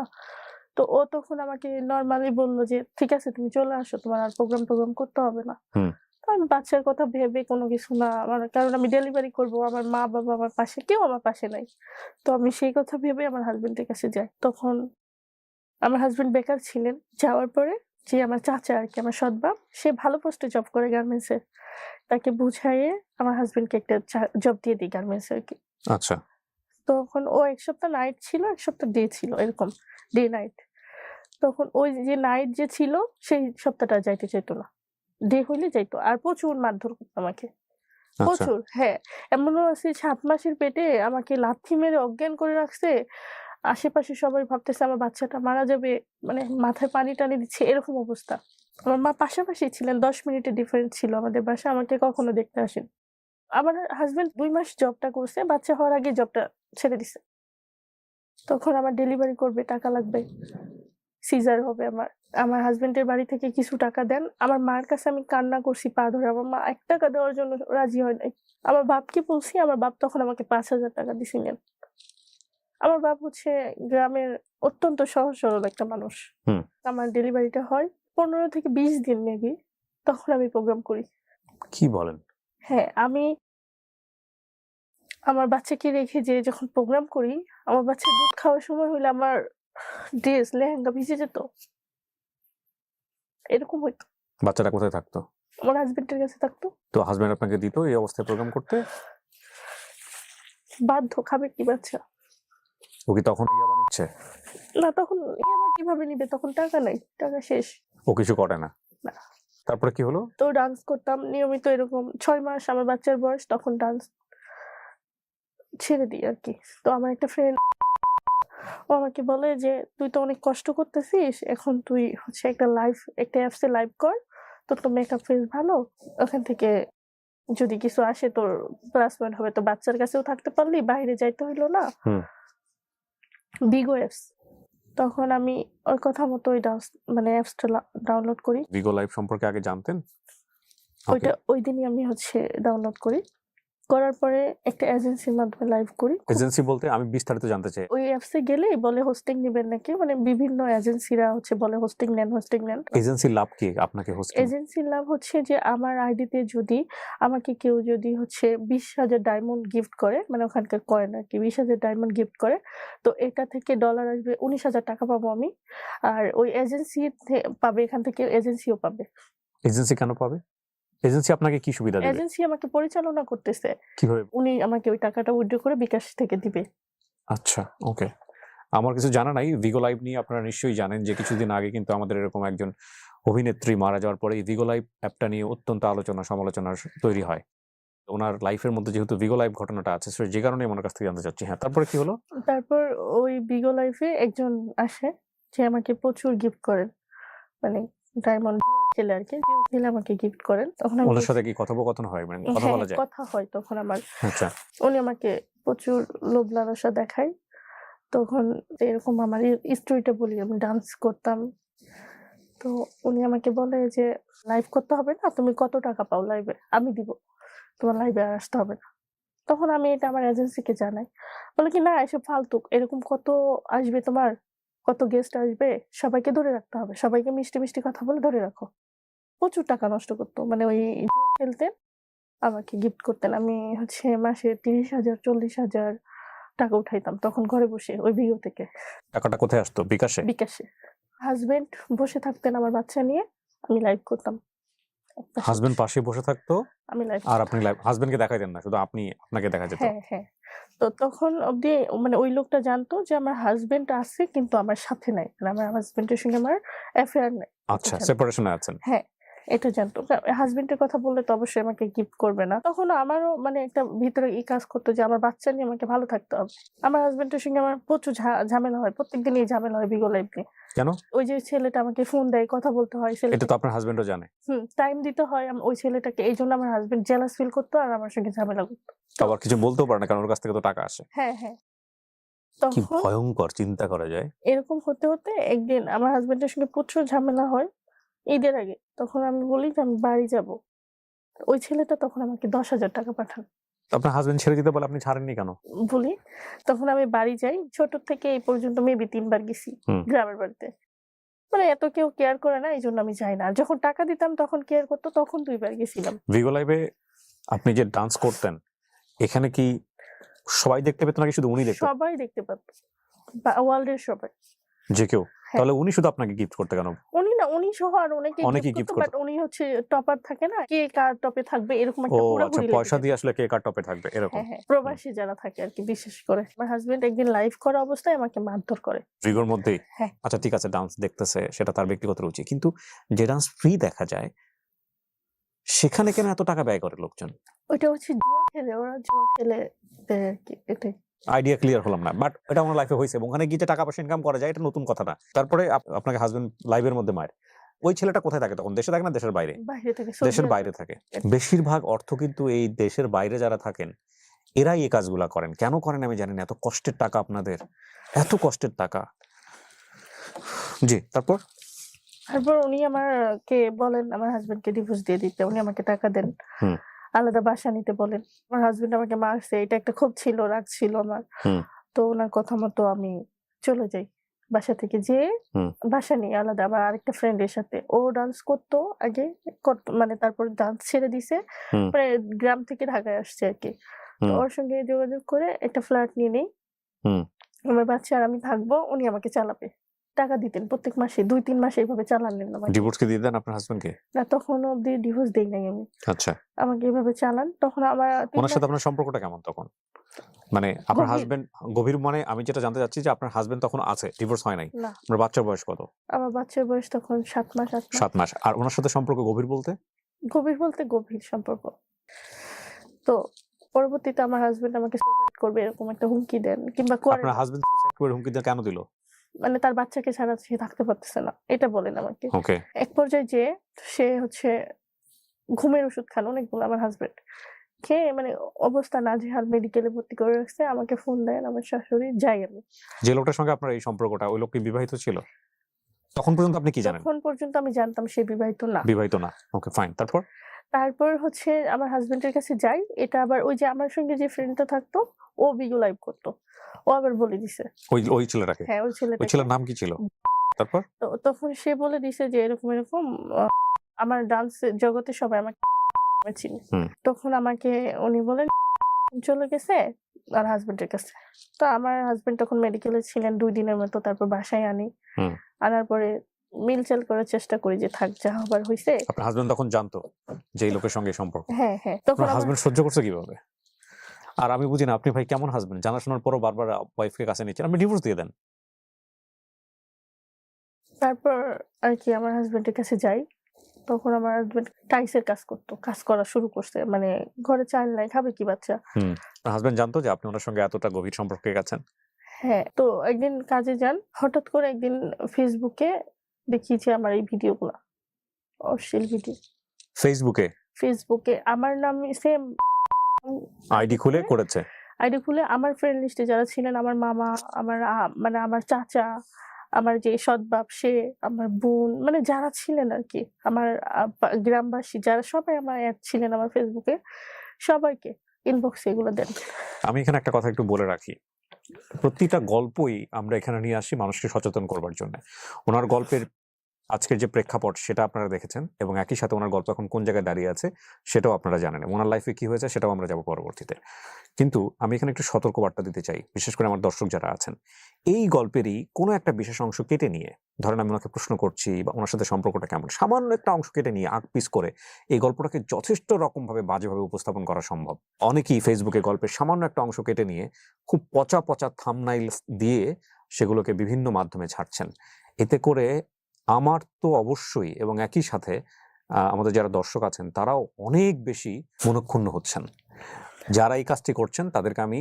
তো ও তখন আমাকে নরমালি বলল যে, "ঠিক আছে তুমি চলে আসো। তোমার আর প্রোগ্রাম করতে হবে না।" হুম। তো আমি বাচ্চার কথা ভেবে কোনো কিছু না কারণ আমি ডেলিভারি করব। আমার মা-বাবা আমার পাশে, কেউ আমার পাশে নাই। তো আমি সেই কথা ভেবে আমার হাসব্যান্ডের কাছে যাই। তখন আমার হাসব্যান্ড বেকার ছিলেন। যাওয়ার পরে যে আমার চাচা আরকি আমার সৎ বাপ, সে ভালো পোস্টে জব করে গার্মেন্টস এ। তাকে বুঝাইয়ে আমার হাসব্যান্ডকে একটা জব দিয়ে দেই গার্মেন্টস এ আরকি। আচ্ছা। তখন ও ১ সপ্তাহ নাইট ছিল, ১ সপ্তাহ ডে ছিল এরকম। Day night. তখন ওই যে নাইট যে ছিল সেই সপ্তাহটা যাইতে চাইত না। ডে হইলে যাইতো। আর প্রচুর মারধর করতো আমাকে। আচ্ছা। প্রচুর, হ্যাঁ। এমনও আছে ৭ মাসের পেটে আমাকে লাথি মেরে অজ্ঞান করে রাখছে। আশেপাশে সবাই ভাবতেছে আমার বাচ্চাটা মারা যাবে। মানে মাথায় পানি-টানি দিচ্ছে এরকম অবস্থা। আমার মা পাশাপাশি ছিলেন। ১০ মিনিটের ডিফারেন্স ছিল আমাদের বাসায়। আমাকে কখনো দেখতে আসেন। আমার হাসব্যান্ড ২ মাস জবটা করছে। বাচ্চা হওয়ার আগে জবটা ছেড়ে দিছে। তখন আমার ডেলিভারি করবে, টাকা লাগবে। সিজার হবে আমার। আমার হাসব্যান্ডের বাড়ি থেকে কিছু টাকা দেন। আমার মার কাছে আমি কান্না করছি পা ধরে। আমার মা ৳১ দেওয়ার জন্য রাজি হয় নাই। আমার বাপকে বলছি, আমার বাপ তখন আমাকে ৳৫,০০০ দিছিলেন। আমার বাপ হচ্ছে গ্রামের অত্যন্ত সহজ সরল একটা মানুষ। হুম। আমার ডেলিভারিটা হয় ১৫ থেকে ২০ দিন মেবি। তখন আমি প্রোগ্রাম করি। কি বলেন? হ্যাঁ, আমি আমার বাচ্চাকে রেখে যেয়ে যখন প্রোগ্রাম করি, আমার বাচ্চা দুধ খাওয়ার সময় হইলে আমার ড্রেস, লেহেঙ্গা ভিজে যেত। এরকম হইতো। বাচ্চাটা কোথায় থাকতো? আমার হাসব্যান্ডের কাছে থাকতো। তো হাসব্যান্ড আপনাকে দিত এই অবস্থায় প্রোগ্রাম করতে? বাধ্য, খাবে কি বাচ্চা? ও কি তখন ইয়াবা নিচ্ছে? না তখন আবার কিভাবে নিবে? তখন টাকা নাই। টাকা শেষ। ও কিছু করে না? না। তারপরে কি হলো? তো ডান্স করতাম নিয়মিত এরকম ৬ মাস আমার বাচ্চার বয়স, তখন ডান্স ছেড়ে দিই আরকি। তো আমার একটা ফ্রেন্ড ও আমাকে বলে যে, "তুই তো অনেক কষ্ট করতেছিস। এখন তুই হচ্ছে একটা অ্যাপসে লাইভ কর। তোর তো মেকআপ ফেস ভালো। ওখান থেকে যদি কিছু আসে তোর প্লাস পয়েন্ট হবে। তো বাচ্চার কাছেও থাকতে পারলি, বাইরে যাইতে হইলো না।" হুম। বিগো অ্যাপস। তখন আমি ওর কথা মতো ওই অ্যাপসটা ডাউনলোড করি। ভিগো লাইভ সম্পর্কে আগে জানতেন? ওকে। ওইদিনই আমি হচ্ছে ডাউনলোড করি। করার পরে একটা এজেন্সির মাধ্যমে লাইভ করি। এজেন্সি বলতে আমি বিস্তারিত জানতে চাই। ওই অ্যাপসে গেলেই বলে হোস্টিং নিবেন নাকি? মানে বিভিন্ন এজেন্সিরা হচ্ছে বলে হোস্টিং নেন। এজেন্সির লাভ কি আপনাকে হোস্টিং? এজেন্সির লাভ হচ্ছে যে আমার আইডিতে যদি আমাকে কেউ যদি হচ্ছে ২০,০০০ ডায়মন্ড গিফট করে, মানে ওখানকার কয়েন আরকি ২০,০০০ ডায়মন্ড গিফট করে, তো এটা থেকে ডলার আসবে ৳১৯,০০০ পাবো আমি। আর ওই এজেন্সি পাবে, এখান থেকে এজেন্সিও পাবে। এজেন্সি কেন পাবে? এজেন্সি আপনাকে কি সুবিধা দেবে? এজেন্সি আমাকে পরিচালনা করতেছে। কিভাবে? উনি আমাকে ওই টাকাটা উইথড্র করে বিকাশ থেকে দিবে। আচ্ছা, ওকে। আমার কিছু জানা নাই। ভিগো লাইভ নিয়ে আপনারা নিশ্চয়ই জানেন যে কিছুদিন আগে কিন্তু আমাদের এরকম একজন অভিনেত্রী মারা যাওয়ার পরে এই ভিগো লাইভ অ্যাপটা নিয়ে অত্যন্ত সমালোচনা তৈরি হয়। উনার লাইফের মধ্যে যেহেতু ভিগো লাইভ ঘটনাটা আছে, সো যে কারণে উনার কাছ থেকে জানতে চাচ্ছি। হ্যাঁ, তারপরে কি হলো? তারপর ওই বিগো লাইফে একজন আসে, যে আমাকে প্রচুর গিফট করেন। মানে ডায়মন্ড খেলে আরকি। খেলে আমাকে গিফট করেন। তখন আমি ওনার সাথে কি কথোপকথন হয়? মানে কথা হ্যাঁ, বলা যায়? কথা হয় তখন আমার। আচ্ছা। উনি আমাকে প্রচুর লোভ লালসা দেখায়। তখন এরকম আমার স্টোরিটা বলি, আমি ডান্স করতাম। তো উনি আমাকে বলে যে, "লাইভ করতে হবে না। তুমি কত টাকা পাও লাইভে? আমি দিব। তোমার লাইভে আর আসতে হবে না।" তখন আমি এটা আমার এজেন্সিকে জানাই। বলে কি, "না এসব ফালতু। এরকম কত আসবে তোমার? কত গেস্ট আসবে? সবাইকে ধরে রাখতে হবে। সবাইকে মিষ্টি কথা বলে ধরে রাখো।" প্রচুর টাকা নষ্ট করত। মানে ওই জুয়া খেলতেন, আমাকে গিফট করতেন। আমি হচ্ছে মাসে ৩০,০০০ ৳৪০,০০০ উঠাইতাম তখন ঘরে বসে ওই ভিডিও থেকে। টাকাটা কোথায় আসতো? বিকাশে? বিকাশে। হাসব্যান্ড বসে থাকতেন আমার বাচ্চা নিয়ে, আমি লাইভ করতাম। একপাশে হাসব্যান্ড বসে পাশে বসে থাকতো আমি লাইভ আর করতাম। আপনি লাইভ হাসব্যান্ডকে দেখাইতেন না। শুধু আপনাকে দেখা যেত। হ্যাঁ। তো তখন অব্দি মানে ওই লোকটা জানতো যে আমার হাসব্যান্ড আছে কিন্তু আমার সাথে নাই। মানে আমার হাসব্যান্ডের সঙ্গে আমার অ্যাফেয়ার নাই। এটা আচ্ছা, জানতো। সেপারেশন এ আছেন। হ্যাঁ, এটা জানতো। হাসব্যান্ডের কথা বললে তো অবশ্যই আমাকে গিফট করবে না। তখন আমারও মানে একটা ভিতরে কাজ করতো যে আমার বাচ্চা নিয়ে আমাকে ভালো থাকতে হবে। আমার হাসব্যান্ডের সঙ্গে আমার প্রচুর ঝামেলা হয়। প্রত্যেকদিনই ঝামেলা হয় বিগো লাইফ নিয়ে। কেন? ওই যে ছেলেটা আমাকে ফোন দেয়, কথা বলতে হয়। এটা তো আপনার হাসব্যান্ডও জানে। টাইম দিতে হয় ওই ছেলেটাকে। এইজন্য আমার হাসব্যান্ড জেলাস ফিল করতো আর আমার সঙ্গে ঝামেলা করতো। আবার কিছু বলতেও পারে না কারণ ওর কাছ থেকে তো টাকা আসে। হ্যাঁ। কি তখন ভয়ংকর চিন্তা করা যায়। এরকম হতে একদিন আমার হাসব্যান্ডের সঙ্গে প্রচুর ঝামেলা হয় ঈদের আগে। তখন আমি বলি যে আমি বাড়ি যাবো। ওই ছেলেটা তখন আমাকে ৳১০,০০০ পাঠান। তো আপনার হাসব্যান্ড ছেড়ে দিতে বলে আপনি ছাড়েননি কেন? বলি, তখন আমি বাড়ি যাই। ছোট থেকে এই পর্যন্ত মেবি ৩ বার গেছি হুম। গ্রামের বাড়িতে। মানে এত কেউ কেয়ার করে না, এইজন্য আমি যাই না। আর যখন টাকা দিতাম তখন কেয়ার করতো, তখন ২ বার গেছিলাম। ভিগো লাইভে আপনি যে ডান্স করতেন, এখানে কি সবাই দেখতে পেত নাকি শুধু উনি দেখতেন? সবাই দেখতে পারত। ওয়ার্ল্ডের সবাই। যে কেউ? হ্যাঁ। তাহলে উনি শুধু আপনাকে গিফট করতে কেন? উনি সহ আরো অনেকেই অনেকেই গিফট গিফট করতো। বাট করতো। উনি হচ্ছে টপার থাকে না? কে কার টপে থাকবে এরকম ও একটা আচ্ছা, হুড়াহুড়ি লেগে পয়সা যেত। দিয়ে আসলে কে কার টপে থাকবে এরকম। হ্যাঁ। প্রবাসী যারা থাকে আরকি বিশেষ করে। আমার হাসব্যান্ড একদিন লাইভ করা অবস্থায় আমাকে মারধর করে। ভিগোর মধ্যেই? হ্যাঁ। আচ্ছা ঠিক আছে, ডান্স দেখতেছে সেটা তার ব্যক্তিগত রুচি। কিন্তু যে ডান্স ফ্রি দেখা যায় সেখানে কেন এত টাকা ব্যয় করে লোকজন? ওইটা হচ্ছে জুয়া খেলে, ওরা জুয়া খেলে দেয় আরকি, এটাই। আইডিয়া ক্লিয়ার হলাম না। বাট এটা আমার লাইফে হইছে এবং ওখানে গিয়ে যে টাকা পয়সা ইনকাম করা যায় এটা নতুন কথা না। তারপরে আপনাকে হাসব্যান্ড লাইভের মধ্যে মায়ের। ওই ছেলেটা কোথায় থাকে তখন? দেশে থাকে না দেশের বাইরে? বাইরে থেকে সৌদি দেশের আরবে। বাইরে থাকে। বেশিরভাগ অর্থ কিন্তু এই দেশের বাইরে যারা থাকেন এরাই এই কাজগুলা করেন। কেন করেন আমি জানি না। এত কষ্টের টাকা আপনাদের। এত কষ্টের টাকা। জি, তারপর? তারপর উনি আমাকে বলেন আমার হাসব্যান্ডকে ডিভোর্স দিয়ে দিতে। উনি আমাকে টাকা দেন। হুম। আলাদা বাসা নিতে বলেন। আমার হাসব্যান্ড আমাকে মারছে। এটা একটা ক্ষোভ ছিল, রাগ ছিল আমার। হুম। তো উনার কথা মতো আমি চলে যাই। বাসা থেকে যেয়ে হুম। বাসা নিই আলাদা আমার আরেকটা ফ্রেন্ডের সাথে। ও ডান্স করতো আগে, মানে তারপর ডান্স ছেড়ে দিছে। হুম। মানে গ্রাম থেকে ঢাকায় আসছে আরকি। তো হুম। ওর সঙ্গে যোগাযোগ করে একটা ফ্ল্যাট নিয়ে নেই। হুম। আমার বাচ্চা আর আমি থাকবো, উনি আমাকে চালাবে। টাকা দিতেন প্রত্যেক মাসে ২-৩ মাস এইভাবে চালালেন আমাকে। ডিভোর্স কি দিয়ে দেন আপনার হাসব্যান্ডকে? না তখনও অব্দি ডিভোর্স দেই নাই আমি। আচ্ছা। আমাকে এভাবে চালান। তখন আমার ৩ ওনার মাস সাথে আপনার সম্পর্কটা কেমন তখন? মানে আপনার গভীর। হাসব্যান্ড গভীর মানে আমি যেটা জানতে চাচ্ছি যে আপনার হাসব্যান্ড তখন আছে, ডিভোর্স হয় নাই। না, আপনার বাচ্চার বয়স কত? আমার বাচ্চার বয়স তখন ৭ মাস ৮ মাস। ৭ মাস। আর উনার সাথে সম্পর্ক গভীর বলতে? গভীর বলতে গভীর সম্পর্ক। তো পরবর্তীতে আমার হাসব্যান্ড আমাকে সুসাইড করবে এরকম একটা হুমকি দেন কিংবা করেন। আপনার হাসব্যান্ড সুসাইড করে হুমকি দিয়ে কেন দিল? মানে তার বাচ্চাকে ছাড়া সে থাকতে পারতেছে না। এটা বলেন আমাকে। ওকে। এক পর্যায়ে যেয়ে সে হচ্ছে ঘুমের ওষুধ খান অনেকগুলো আমার হাসব্যান্ড। খেয়ে মানে অবস্থা নাজেহাল, মেডিকেলে ভর্তি করে রাখছে। আমাকে ফোন দেন আমার শাশুড়ি, যাই আমি। যে লোকটার সঙ্গে আপনার এই সম্পর্কটা ওই লোক কি বিবাহিত ছিল? তখন পর্যন্ত আপনি কি জানেন? তখন পর্যন্ত আমি জানতাম সে বিবাহিত না। বিবাহিত না। Okay fine. তারপর? তারপর হচ্ছে আমার হাসব্যান্ডের কাছে যাই। এটা আবার ওই যে আমার সঙ্গে যে ফ্রেন্ডটা থাকতো, ও ভিডিও লাইভ করতো। ও আবার বলে দিছে। ওই ছেলেটাকে? হ্যাঁ, ওই ওই ছেলেটাকে। ছেলের নাম কি ছিল? তারপর? তো তখন সে বলে দিছে যে এরকম আ আমার ডান্স জগতে সবাই আমাকে চিনে। হুম। তখন আমাকে উনি বলেন চলে গেছে আর হাসব্যান্ডের কাছে। তো আমার হাসব্যান্ড তখন মেডিকেলে ছিলেন ২ দিনের মতো। তারপর বাসায় আনি। হুম। আনার পরে মিলচাল করার চেষ্টা করি যে থাক যা হবার হইছে। আপনার হাসব্যান্ড তখন জানতো যে এই লোকের সঙ্গে সম্পর্ক? হ্যাঁ, হ্যাঁ। তখন আপনার আমার হাসব্যান্ড সহ্য করছে কিভাবে? আর আমি বুঝি না আপনি ভাই কেমন হাসব্যান্ড? জানা শোনার পরও বারবার ওয়াইফকে কাছে নিচ্ছেন। আপনি ডিভোর্স দিয়ে দেন। তারপর আরকি আমার হাসব্যান্ডের কাছে যাই। তখন আমার হাসব্যান্ড টাইলসের কাজ করতো। কাজ করা শুরু করছে। মানে ঘরে চাল নাই, খাবে কি বাচ্চা? হুম। আপনার হাসব্যান্ড জানতো যে আপনি উনার সঙ্গে এতটা গভীর সম্পর্কে গেছেন? হ্যাঁ, তো একদিন কাজে যান। হঠাৎ করে একদিন ফেসবুকে দেখি যে আমার এই ভিডিওগুলা, অশ্লীল ভিডিও। ফেসবুকে ফেসবুকে আমার নাম সেম আইডি খুলে করেছে। আইডি খুলে আমার ফ্রেন্ড লিস্টে যারা ছিলেন আমার মামা, আমার মানে আমার চাচা, আমার যে সৎ বাপ সে, আমার বোন মানে যারা ছিলেন আরকি। আমার গ্রামবাসী যারা সবাই আমার এড ছিলেন আমার ফেসবুকে। সবাইকে ইনবক্সে এগুলো দেন। আমি এখানে একটা কথা একটু বলে রাখি। প্রতিটা গল্পই আমরা এখানে নিয়ে আসি মানুষকে সচেতন করবার জন্য। উনার গল্পের আজকের যে প্রেক্ষাপট সেটা আপনারা দেখেছেন এবং একই সাথে উনার গল্প এখন কোন জায়গায় দাঁড়িয়ে আছে সেটাও আপনারা জানেন। উনার লাইফে কি হয়েছে সেটাও আমরা যাব পরবর্তীতে। কিন্তু আমি এখানে একটু সতর্কবার্তা দিতে চাই, বিশেষ করে আমার দর্শক যারা আছেন। এই গল্পেরই কোনো একটা বিশেষ অংশ কেটে নিয়ে, ধরেন আমি ওনাকে প্রশ্ন করছি বা ওনার সাথে সম্পর্কটা কেমন, সামান্য একটা অংশ কেটে নিয়ে পিস করে এই গল্পটাকে যথেষ্ট রকমভাবে বাজেভাবে উপস্থাপন করা সম্ভব। অনেকেই ফেসবুকে গল্পের সামান্য একটা অংশ কেটে নিয়ে খুব পচা পচা থাম্বনাইলস দিয়ে সেগুলোকে বিভিন্ন মাধ্যমে ছাড়ছেন। এতে করে আমার তো অবশ্যই এবং একই সাথে আমাদের যারা দর্শক আছেন তারাও অনেক বেশি মনঃক্ষুণ্ণ হচ্ছেন। যারা এই কাজটি করছেন তাদেরকে আমি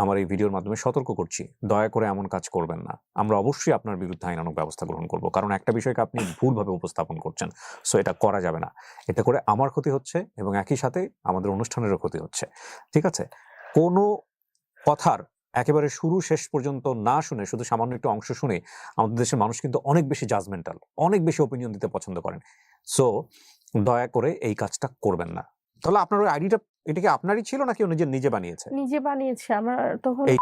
আমার এই ভিডিওর মাধ্যমে সতর্ক করছি, দয়া করে এমন কাজ করবেন না। আমরা অবশ্যই আপনার বিরুদ্ধে আইনানুগ ব্যবস্থা গ্রহণ করব, কারণ একটা বিষয়কে আপনি ভুলভাবে উপস্থাপন করছেন। সো এটা করা যাবে না। এতে করে আমার ক্ষতি হচ্ছে এবং একই সাথে আমাদের অনুষ্ঠানেরও ক্ষতি হচ্ছে। ঠিক আছে? কোনো কথার একেবারে শুরু শেষ পর্যন্ত না শুনে শুধু সামান্য একটু অংশ শুনে আমাদের দেশের মানুষ কিন্তু অনেক বেশি জাজমেন্টাল, অনেক বেশি ওপিনিয়ন দিতে পছন্দ করেন। সো দয়া করে এই কাজটা করবেন না। তাহলে আপনার ওই আইডিটা এটা কি আপনারই ছিল নাকি ও নিজে বানিয়েছে? নিজে বানিয়েছে। আমার তখন এই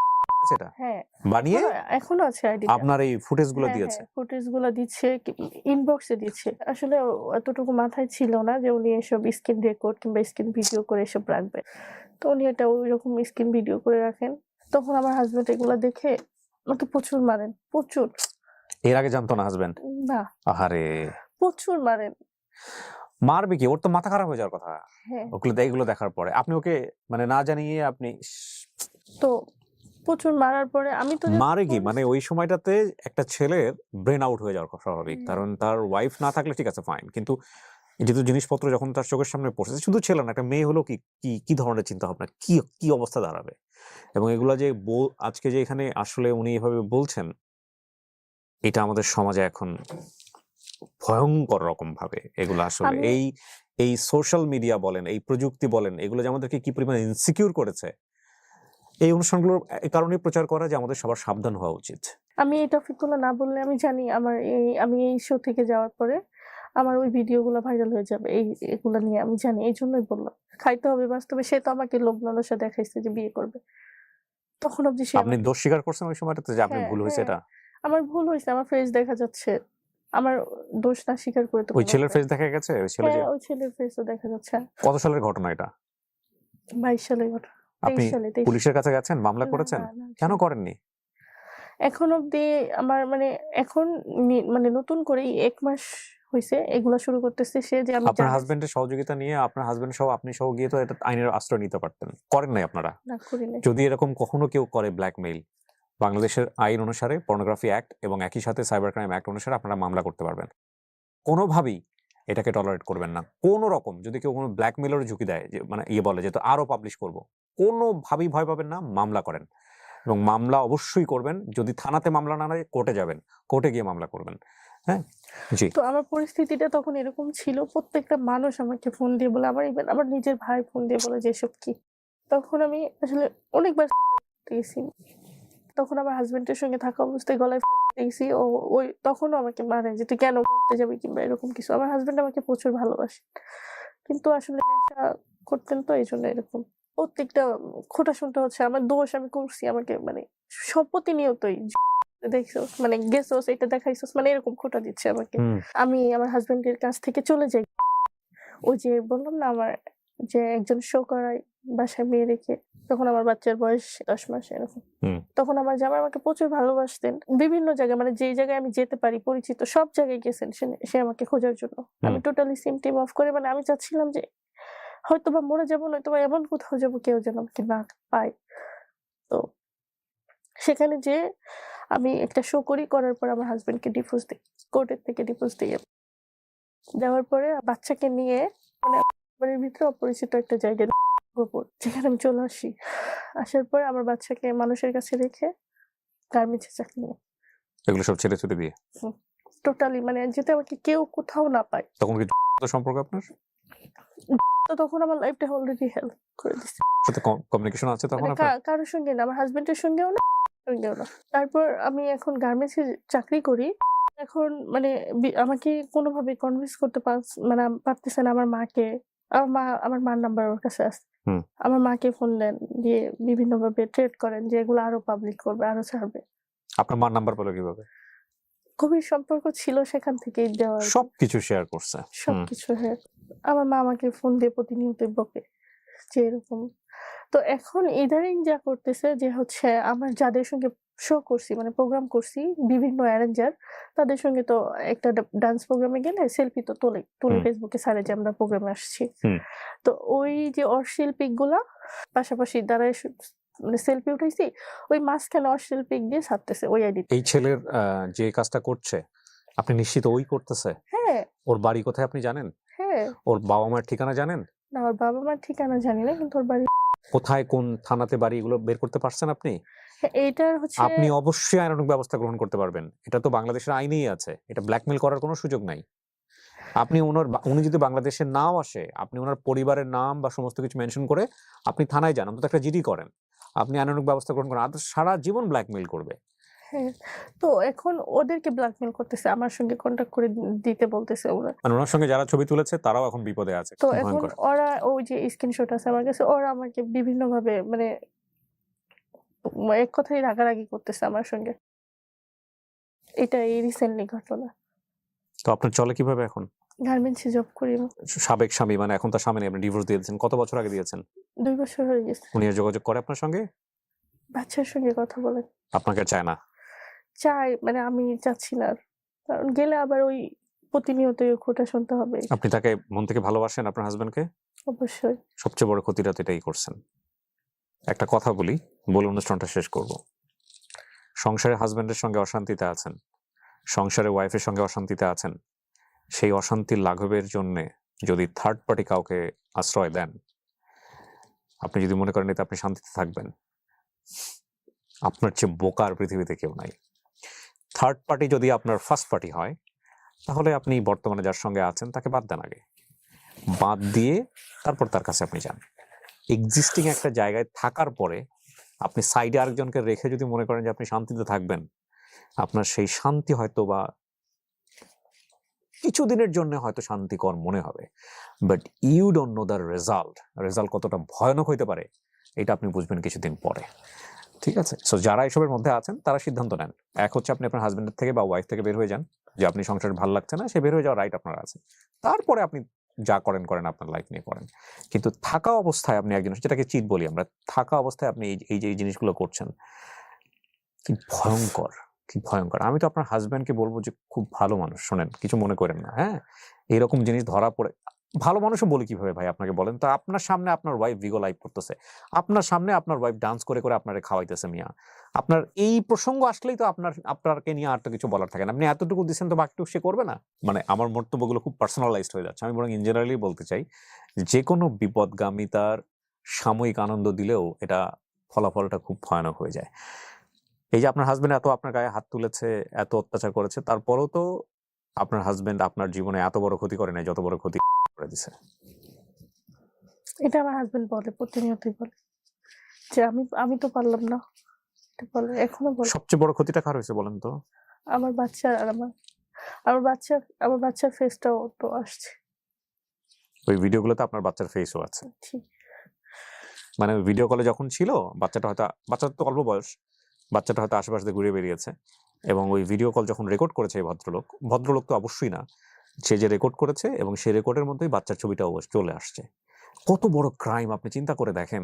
সেটা হ্যাঁ, বানিয়ে এখনো আছে আইডিটা। আপনার এই ফুটেজগুলো হ্যাঁ, দিয়েছে? হ্যাঁ, ফুটেজ গুলা দিচ্ছে, ইনবক্সে দিচ্ছে। আসলে এতটুকু মাথায় ছিল না যে উনি এসব স্ক্রিন রেকর্ড কিংবা স্ক্রিন ভিডিও করে এসব রাখবে। তো উনি এটা ওইরকম স্ক্রিন ভিডিও করে রাখেন। তখন আমার হাসব্যান্ড এগুলা দেখে আমাকে প্রচুর মারেন। প্রচুর। এর আগে জানতো না হাজবেন্ড? না, আহারে, প্রচুর মারেন। মারবে কি? ওর তো মাথা খারাপ হয়ে যাওয়ার কথা হ্যাঁ, এগুলো দেখার পরে। আপনি ওকে মানে না জানিয়ে আপনি তো প্রচুর মারার পরে আমি তো মারে কি? মানে ওই সময়টাতে একটা ছেলের ব্রেন আউট হয়ে যাওয়ার স্বাভাবিক। কারণ তার ওয়াইফ না থাকলে ঠিক আছে ফাইন। কিন্তু এই যেহেতু জিনিসপত্র যখন তার চোখের সামনে পড়ছে, শুধু ছেলে না, একটা মেয়ে হলেও কি ধরনের চিন্তা ভাবনা, কি অবস্থা দাঁড়াবে? এবং এগুলা যে আজকে যে এখানে আসলে উনি এভাবে বলছেন, এটা আমাদের সমাজে এখন ভয়ংকর রকমভাবে এগুলো আসলে আমি এই সোশ্যাল মিডিয়া বলেন, এই প্রযুক্তি বলেন, এগুলো যে আমাদেরকে কি পরিমাণে ইনসিকিউর করেছে, এই অনুষ্ঠানগুলোর এই কারণেই প্রচার করা যে আমাদের সবার সাবধান হওয়া উচিত। আমি এই টপিকগুলো না বললে আমি জানি আমি এই শো থেকে যাওয়ার পরে আমার ওই ভিডিওগুলো ভাইরাল হয়ে যাবে। এগুলা নিয়ে আমি জানি। এইজন্যই বললাম। খাইতে হবে বাস্তবে সে তো আমাকে লোভ লালসা দেখাইছে যে বিয়ে করবে। তখন অবধি সে আপনি আমাকে দোষ স্বীকার করছেন ওই সময়টাতে যে আপনার হ্যাঁ, ভুল হয়েছে হ্যাঁ। এটা? আমার ভুল হইছে। আমার ফেস দেখা যাচ্ছে। আমার দোষ না স্বীকার করে তো ওই কোনো ছেলের উপায় ফেস দেখা গেছে? ওই ছেলে হ্যাঁ, যে ওই ছেলের ফেসও দেখা যাচ্ছে। কত সালের ঘটনা এটা? 22 সালে ঘটনা। আপনি 23 সালে 23 পুলিশের কাছে গেছেন? মামলা না, করেছেন? না, না, কেন যাইনি। করেননি? এখন অব্দি আমার মানে এখন মানে নতুন করে ১ মাস হইছে এগুলা শুরু করতেছি সে যে আমি আপনার জানি হাসব্যান্ডের সহযোগিতা নিয়ে আপনার হাসব্যান্ড সহ আপনি সহ গিয়ে তো এটা আইনের আশ্রয় নিতে পারতেন। করেন নাই আপনারা। না করি নাই। যদি এরকম কখনো কেউ করে ব্ল্যাকমেইল, বাংলাদেশের আইন অনুসারে পর্নোগ্রাফি অ্যাক্ট এবং একই সাথে সাইবার ক্রাইম অ্যাক্ট অনুসারে আপনারা মামলা করতে পারবেন। কোনোভাবেই এটাকে টলারেট করবেন না। কোনো রকম যদি কেউ কোনো ব্ল্যাকমেইলের ঝুঁকি দেয় যে মানে বলে যে তো আরো পাবলিশ করব, কোনোভাবেই ভয় পাবেন না, মামলা করেন। এবং মামলা অবশ্যই করবেন। যদি থানাতে মামলা না হয় কোর্টে যাবেন। কোর্টে গিয়ে মামলা করবেন। হ্যাঁ? জি। তো আমার পরিস্থিতিটা তখন এরকম ছিল প্রত্যেকটা মানুষ আমাকে ফোন দিয়ে বলে ইভেন আমার নিজের ভাই ফোন দিয়ে বলে যে এসব কি? তখন আমি আসলে অনেকবার গেছি। তখন আমার হাসব্যান্ডের সঙ্গে থাকা অবস্থায় গলায় দিয়েছি। ওই তখনও আমাকে মারে যে তুই কেন ঘুরতে যাবি কিংবা এরকম কিছু। আমার হাসব্যান্ড আমাকে প্রচুর ভালোবাসে। কিন্তু আসলে নেশা করতেন তো এইজন্য এরকম। প্রত্যেকটা খোঁটা শুনতে হচ্ছে আমার দোষ আমি করছি আমাকে মানে প্রতিনিয়তই দেখছোস মানে গেছোস এটা দেখাইছোস মানে এরকম খোঁটা দিচ্ছে আমাকে। হুম। আমি আমার হাসব্যান্ডের কাছ থেকে চলে যাই। ওই যে বললাম না আমার যে একজন শো করায় বাসায় মেয়ে রেখে তখন আমার বাচ্চার বয়স ১০ মাস এরকম। হুম। তখন আমার জামাই আমাকে প্রচুর ভালোবাসতেন। বিভিন্ন জায়গায় মানে যেই জায়গায় আমি যেতে পারি পরিচিত সব জায়গায় গেছেন সে আমাকে খোঁজার জন্য। আমি টোটালি সিম-টিম অফ করে মানে আমি চাচ্ছিলাম যে হয়তোবা মরে যাবো নয়তোবা এমন কোথাও যাবো কেউ যেন আমাকে না পায়। তো সেখানে যেয়ে আমি একটা শো করার পর আমার হাসব্যান্ডকে ডিভোর্স দেই। কোর্টের থেকে ডিভোর্স দিয়ে দেওয়ার পরে বাচ্চাকে নিয়ে মানে বাড়ির ভিতরে অপরিচিত একটা জায়গায় গোপন যেখানে আমি চলে আসি। আসার পরে আমার বাচ্চাকে মানুষের কাছে রেখে গার্মেন্টস এ চাকরি নেই। এগুলো সব ছেড়ে ছুড়ে দিয়ে। টোটালি মানে যাতে আমাকে কেউ কোথাও না পায়। তখন কি সম্পর্ক আপনার তো তখন আমার লাইফটা অলরেডি হেল্প করে দিছে। সাথে কমিউনিকেশন আছে তখন মানে আপনার? কারোর সঙ্গে না, আমার হাসব্যান্ডের সঙ্গেও না, সঙ্গেও না। তারপর আমি এখন গার্মেন্টস এ চাকরি করি। এখন মানে আমাকে কোনোভাবে কনভিন্স করতে মানে পারতেছে না আমার মাকে। আমার মার নাম্বার ওর কাছে আছে। হুম। আমার মাকে ফোন দেন, দিয়ে বিভিন্নভাবে থ্রেট করেন যে এগুলো আরো পাবলিক করবে, আরো ছাড়বে। আপনার মার নাম্বার পেল কিভাবে? গভীর সম্পর্ক ছিল সেখান থেকেই দেওয়া আরকি। সবকিছু শেয়ার করছে। সবকিছু হ্যাঁ। আমার মা আমাকে ফোন দিয়ে প্রতিনিয়তই বকে যে এরকম। তো এখন ইদানিং যা করতেছে যে হচ্ছে আমার যাদের সঙ্গে শো করছি মানে প্রোগ্রাম করছি বিভিন্ন অ্যারেঞ্জার তাদের সঙ্গে তো একটা ডান্স প্রোগ্রামে গেলে সেলফি তো তুলে হুম। ফেসবুকে ছাড়ে যে আমরা প্রোগ্রামে আসছি। হুম। তো ওই যে অশ্লীল পিক গুলা পাশাপাশি দাঁড়ায় মানে সেলফি উঠাইছি ওই মাঝখানে অশ্লীল পিক দিয়ে ছাড়তেছে ওই আইডি। এই ছেলের যে কাজটা করছে আপনি নিশ্চিত ওই করতেছে? হ্যাঁ, ওর বাড়ি কোথায় আপনি জানেন? হ্যাঁ। ওর বাবা-মায়ের ঠিকানা জানেন? না ওর বাবা-মার ঠিকানা জানি না কিন্তু ওর বাড়ি কোথায় কোন থানাতে বাড়ি এগুলো বের করতে পারছেন আপনি? হ্যাঁ, এইটার হচ্ছে আপনি অবশ্যই আইনানুগ ব্যবস্থা গ্রহণ করতে পারবেন। এটা তো বাংলাদেশের আইনেই আছে। এটা ব্ল্যাকমেইল করার কোনো সুযোগ নাই। আপনি উনি যদি বাংলাদেশে নাও আসে, আপনি উনার পরিবারের নাম বা সমস্ত কিছু মেনশন করে আপনি থানায় যান। অন্তত একটা জিডি করেন। আপনি আইনানুগ ব্যবস্থা গ্রহণ করেন। সারা জীবন ব্ল্যাকমেইল করবে। হ্যাঁ, তো এখন ওদেরকে ব্ল্যাকমেইল করতেছে। আমার সঙ্গে কনট্যাক্ট করে দিতে বলতেছে ওরা। মানে উনার সঙ্গে যারা ছবি তুলেছে তারাও এখন বিপদে আছে। তো খুব এখন ভয়ংকর। ওরা ওই যে স্ক্রিনশট আছে আমার কাছে ওরা আমাকে বিভিন্নভাবে মানে এক কথায় রাগারাগি করতেছে আমার সঙ্গে। এটা এই রিসেন্টলি ঘটনা। তো আপনার চলে কিভাবে এখন? গার্মেন্টসে জব করি আমি। সাবেক স্বামী মানে এখন তার স্বামী নেই, আপনি ডিভোর্স দিয়ে দিয়েছেন। কত বছর আগে দিয়েছেন? ২ বছর হয়ে গেছে। উনি আর যোগাযোগ করে আপনার সঙ্গে? বাচ্চার সঙ্গে কথা বলে। আপনাকে আর চায় না? চাই মানে আমি চাচ্ছি না আর। কারণ গেলে আবার ওই প্রতিনিয়তই ওই খোঁটা শুনতে হবে। আপনি তাকে মন থেকে ভালোবাসেন আপনার হাসব্যান্ডকে? অবশ্যই। সবচেয়ে বড় ক্ষতিটা তো এটাই করছেন। একটা কথা বলি, বলে অনুষ্ঠানটা শেষ করব। সংসারে হাসব্যান্ডের সঙ্গে অশান্তিতে আছেন, সংসারে ওয়াইফের সঙ্গে অশান্তিতে আছেন, সেই অশান্তির লাঘবের জন্যে যদি থার্ড পার্টি কাউকে আশ্রয় দেন, আপনি যদি মনে করেন এতে আপনি শান্তিতে থাকবেন, আপনার চেয়ে বোকার পৃথিবীতে কেউ নাই। থার্ড পার্টি যদি আপনার ফার্স্ট পার্টি হয়, তাহলে আপনি বর্তমানে যার সঙ্গে আছেন তাকে বাদ দেন আগে, বাদ দিয়ে তারপর তার কাছে আপনি যান। এক্সিস্টিং একটা জায়গায় থাকার পরে আপনি সাইডে আরেকজনকে রেখে যদি মনে করেন যে আপনি শান্তিতে থাকবেন, আপনার সেই শান্তি হয়তো বা কিছুদিনের জন্য হয়তো শান্তিকর মনে হবে, but you don't know the result কতটা ভয়ানক হইতে পারে এটা আপনি বুঝবেন কিছুদিন পরে। ঠিক আছে? সো যারা এসবের মধ্যে আছেন তারা সিদ্ধান্ত নেন। এক হচ্ছে আপনি আপনার হাজবেন্ডের থেকে বা ওয়াইফ থেকে বের হয়ে যান, যে আপনি সংসারে ভালো লাগছে না, সে বের হয়ে যাওয়ার রাইট আপনার আছে। তারপরে আপনি যা করেন আপনার লাইফ নিয়ে করেন। কিন্তু থাকা অবস্থায় আপনি একজন, যেটাকে চিট বলি আমরা, থাকা অবস্থায় আপনি এই যে এই জিনিসগুলো করছেন, কি ভয়ঙ্কর, কি ভয়ঙ্কর। আমি তো আপনার হাজবেন্ডকে বলবো যে খুব ভালো মানুষ, শোনেন কিছু মনে করেন না, হ্যাঁ? এরকম জিনিস ধরা পড়ে, ভালো মানুষও বলি কিভাবে ভাই আপনাকে বলেন তো? আপনার সামনে আপনার ওয়াইফ ভিগো লাইভ করতেছে, আপনার সামনে আপনার ওয়াইফ ডান্স করে আপনারে খাওয়াইতেছে মিয়া। আপনার এই প্রসঙ্গ আসলেই তো আপনারকে নিয়ে আর তো কিছু বলার থাকে না। আপনি এতটুকু দিচ্ছেন তো বাকিটুকু সে করবে না? মানে আমার বক্তব্যগুলো খুব পার্সোনালাইজড হয়ে যাচ্ছে। আমি বরং ইন জেনারেলি বলতে চাই, যে কোনো বিপদগামিতার সাময়িক আনন্দ দিলেও এটা ফলাফলটা খুব ভয়ানক হয়ে যায়। এই যে আপনার হাজবেন্ড এত আপনার গায়ে হাত তুলেছে, এত অত্যাচার করেছে, তারপরেও তো আপনার হাজবেন্ড আপনার জীবনে এত বড় ক্ষতি করে নাই যত বড় ক্ষতি করে দিছে। এটা আমার হাজবেন্ড বলে, প্রতিনিয়তই বলে যে আমি তো পারলাম না। এটা বলে, এখনো বলে। সবচেয়ে বড় ক্ষতিটা কার হয়েছে বলেন তো? আমার বাচ্চা আর আমার বাচ্চার ফেসটাও তো আসছে। ওই ভিডিওগুলোতে আপনার বাচ্চার ফেসও আছে। জি। মানে ভিডিও কলে যখন ছিল, বাচ্চাটা তো অল্প বয়স, বাচ্চাটা হয়তো আশেপাশ দিয়ে ঘুরে বেরিয়েছে, এবং ওই ভিডিও কল যখন রেকর্ড করেছে এই ভদ্রলোক তো অবশ্যই না, সে যে রেকর্ড করেছে এবং সেই রেকর্ডের মধ্যেই বাচ্চার ছবিটাও চলে আসছে। কত বড় ক্রাইম আপনি চিন্তা করে দেখেন,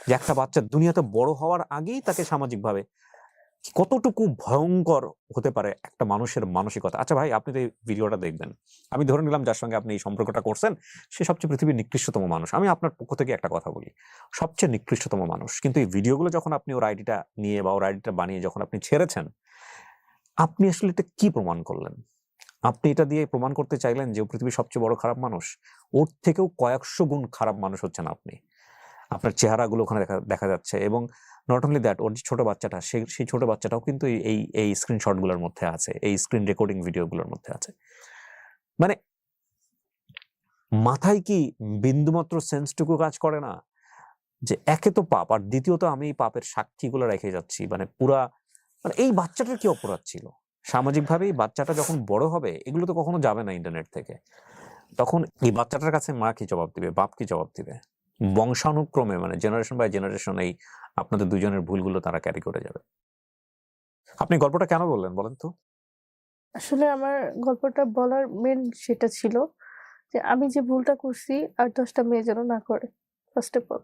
যে একটা বাচ্চা দুনিয়াতে বড় হওয়ার আগেই তাকে সামাজিকভাবে কতটুকু ভয়ঙ্কর হতে পারে একটা মানুষের মানসিকতা। আচ্ছা ভাই, আপনি তো এই ভিডিওটা দেখবেন, আমি ধরে নিলাম যার সঙ্গে আপনি এই সম্পর্কটা করছেন সে সবচেয়ে পৃথিবীর নিকৃষ্টতম মানুষ। আমি আপনার পক্ষ থেকে একটা কথা বলি, সবচেয়ে নিকৃষ্টতম মানুষ। কিন্তু এই ভিডিওগুলো যখন আপনি ওর আইডিটা নিয়ে বা ওর আইডিটা বানিয়ে যখন আপনি ছেড়েছেন, আপনি আসলে এটা কি প্রমাণ করলেন? আপনি এটা দিয়ে প্রমাণ করতে চাইলেন যে ও পৃথিবীর সবচেয়ে বড় খারাপ মানুষ? ওর থেকেও কয়েকশো গুণ খারাপ মানুষ হচ্ছেন আপনি। আপনার চেহারাগুলো ওখানে দেখা যাচ্ছে, এবং নট অনলি দ্যাট, ওর যে ছোট বাচ্চাটা, সেই ছোট বাচ্চাটাও কিন্তু এই স্ক্রিনশটগুলোর মধ্যে আছে, এই স্ক্রিন রেকর্ডিং ভিডিওগুলোর মধ্যে আছে। মানে মাথায় কি বিন্দুমাত্র সেন্সটুকু কাজ করে না যে একে তো পাপ, আর দ্বিতীয়ত আমি এই পাপের সাক্ষীগুলো রেখে যাচ্ছি? মানে এই বাচ্চাটার কি অপরাধ ছিল? সামাজিকভাবে এই বাচ্চাটা যখন বড় হবে, এগুলো তো কখনো যাবে না ইন্টারনেট থেকে, তখন এই বাচ্চাটার কাছে মা কি জবাব দিবে, বাপ কি জবাব দিবে? বংশানুক্রমে, মানে জেনারেশন বাই জেনারেশন, এই আপনাদের দুজনের ভুলগুলো তারা ক্যারি করে যাবে। আপনি গল্পটা কেন বললেন বলেন তো? আসলে আমার গল্পটা বলার মেন সেটা ছিল যে আমি যে ভুলটা করছি আর 10টা মেয়ে যেন না করে। ফার্স্ট অফ অল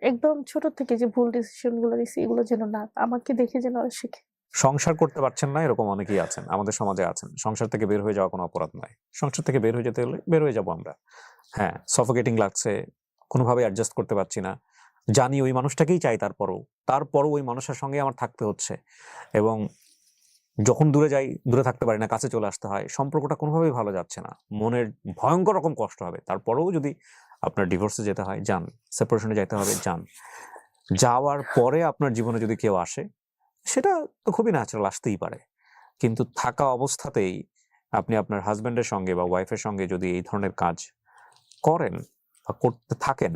একদম ছোট থেকে যে ভুল ডিসিশন গুলো নিছি এগুলো যেন না, আমাকে দেখে যেন ওরা শিখে। সংসার করতে পারছেন না এরকম অনেকেই আছেন, আমাদের সমাজে আছেন। সংসার থেকে বের হয়ে যাওয়া কোনো অপরাধ নয়। সংসার থেকে বের হয়ে যেতে হলে বের হয়ে যাবো আমরা। হ্যাঁ, সফোকেটিং লাগছে, কোনোভাবে অ্যাডজাস্ট করতে পারছি না, জানি ওই মানুষটাকেই চাই, তারপরও ওই মানুষের সঙ্গে আমার থাকতে হচ্ছে, এবং যখন দূরে থাকতে পারি না, কাছে চলে আসতে হয়, সম্পর্কটা কোনোভাবেই ভালো যাচ্ছে না, মনের ভয়ঙ্কর রকম কষ্ট হবে। তারপরেও যদি আপনার ডিভোর্সে যেতে হয় যান, সেপারেশনে যেতে হবে যান। যাওয়ার পরে আপনার জীবনে যদি কেউ আসে, সেটা তো খুবই ন্যাচারাল, আসতেই পারে। কিন্তু থাকা অবস্থাতেই আপনি আপনার হাজবেন্ডের সঙ্গে বা ওয়াইফের সঙ্গে যদি এই ধরনের কাজ করেন বা করতে থাকেন,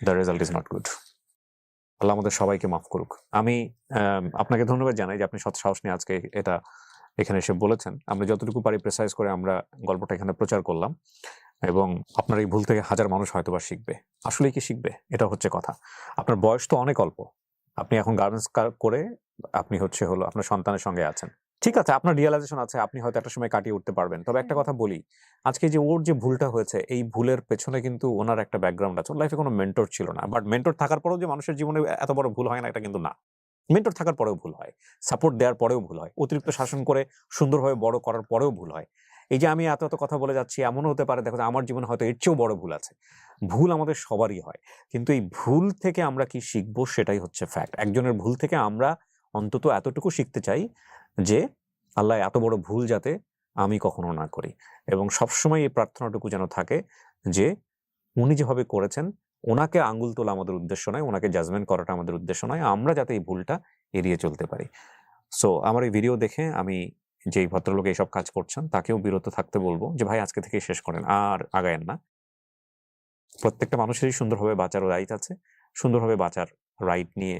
the result is not good. আল্লাহ আমাদের সবাইকে মাফ করুক। আমি আপনাকে ধন্যবাদ জানাই যে আপনি সৎ সাহস নিয়ে আজকে এটা এখানে এসে বলেছেন। আমরা যতটুকু পারি প্রেসাইজ করে আমরা গল্পটা এখানে প্রচার করলাম, এবং আপনার এই ভুল থেকে হাজার মানুষ হয়তোবা শিখবে। আসলেই কি শিখবে? এটা হচ্ছে কথা। আপনার বয়স তো অনেক অল্প, আপনি এখন গার্মেন্টস করে আপনি হলো আপনার সন্তানের সঙ্গে আছেন। ঠিক আছে, আপনার রিয়ালাইজেশন আছে, আপনি হয়তো একটা সময় কাটিয়ে উঠতে পারবেন। তবে একটা কথা বলি, আজকে যে ওর যে ভুলটা হয়েছে, এই ভুলের পেছনে কিন্তু ওনার একটা ব্যাকগ্রাউন্ড আছে। ওর লাইফে কোনো মেন্টর ছিল না, বাট মেন্টর থাকার পরেও যে মানুষের জীবনে এত বড় ভুল হয় না এটা কিন্তু না। মেন্টর থাকার পরেও ভুল হয়, সাপোর্ট দেওয়ার পরেও ভুল হয়, অতিরিক্ত শাসন করে সুন্দরভাবে বড় করার পরেও ভুল হয়। এই যে আমি এত কথা বলে যাচ্ছি, এমনও হতে পারে দেখো আমার জীবনে হয়তো এর চেয়েও বড় ভুল আছে। ভুল আমাদের সবারই হয়, কিন্তু এই ভুল থেকে আমরা কি শিখবো সেটাই হচ্ছে ফ্যাক্ট। একজনের ভুল থেকে আমরা অন্তত এতটুকু শিখতে চাই যে আল্লাহ এত বড় ভুল যাতে আমি কখনো না করি। এবং সবসময় এই প্রার্থনাটুকু যেন থাকে যে উনি যেভাবে করেছেন, ওনাকে আঙ্গুল তোলা আমাদের উদ্দেশ্য নয়, ওনাকে জাজমেন্ট করাটা আমাদের উদ্দেশ্য নয়। আমরা যাতে এই ভুলটা এড়িয়ে চলতে পারি। সো আমার এই ভিডিও দেখে আমি যেই ভদ্রলোক এইসব কাজ করছেন তাকেও বিরত থাকতে বলবো যে ভাই আজকে থেকেই শেষ করেন, আর আগায়েন না। প্রত্যেকটা মানুষেরই সুন্দরভাবে বাঁচার রাইট আছে। সুন্দরভাবে বাঁচার রাইট নিয়ে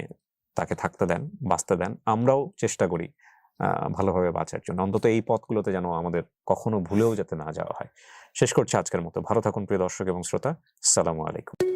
তাকে থাকতে দেন, বাঁচতে দেন। আমরাও চেষ্টা করি ভালোভাবে বাঁচার জন্য। অন্তত এই পথগুলোতে যেন আমাদের কখনো ভুলেও যাতে না যাওয়া হয়। শেষ করছি আজকের মতো। ভালো থাকুন প্রিয় দর্শক এবং শ্রোতা। আসসালামু আলাইকুম।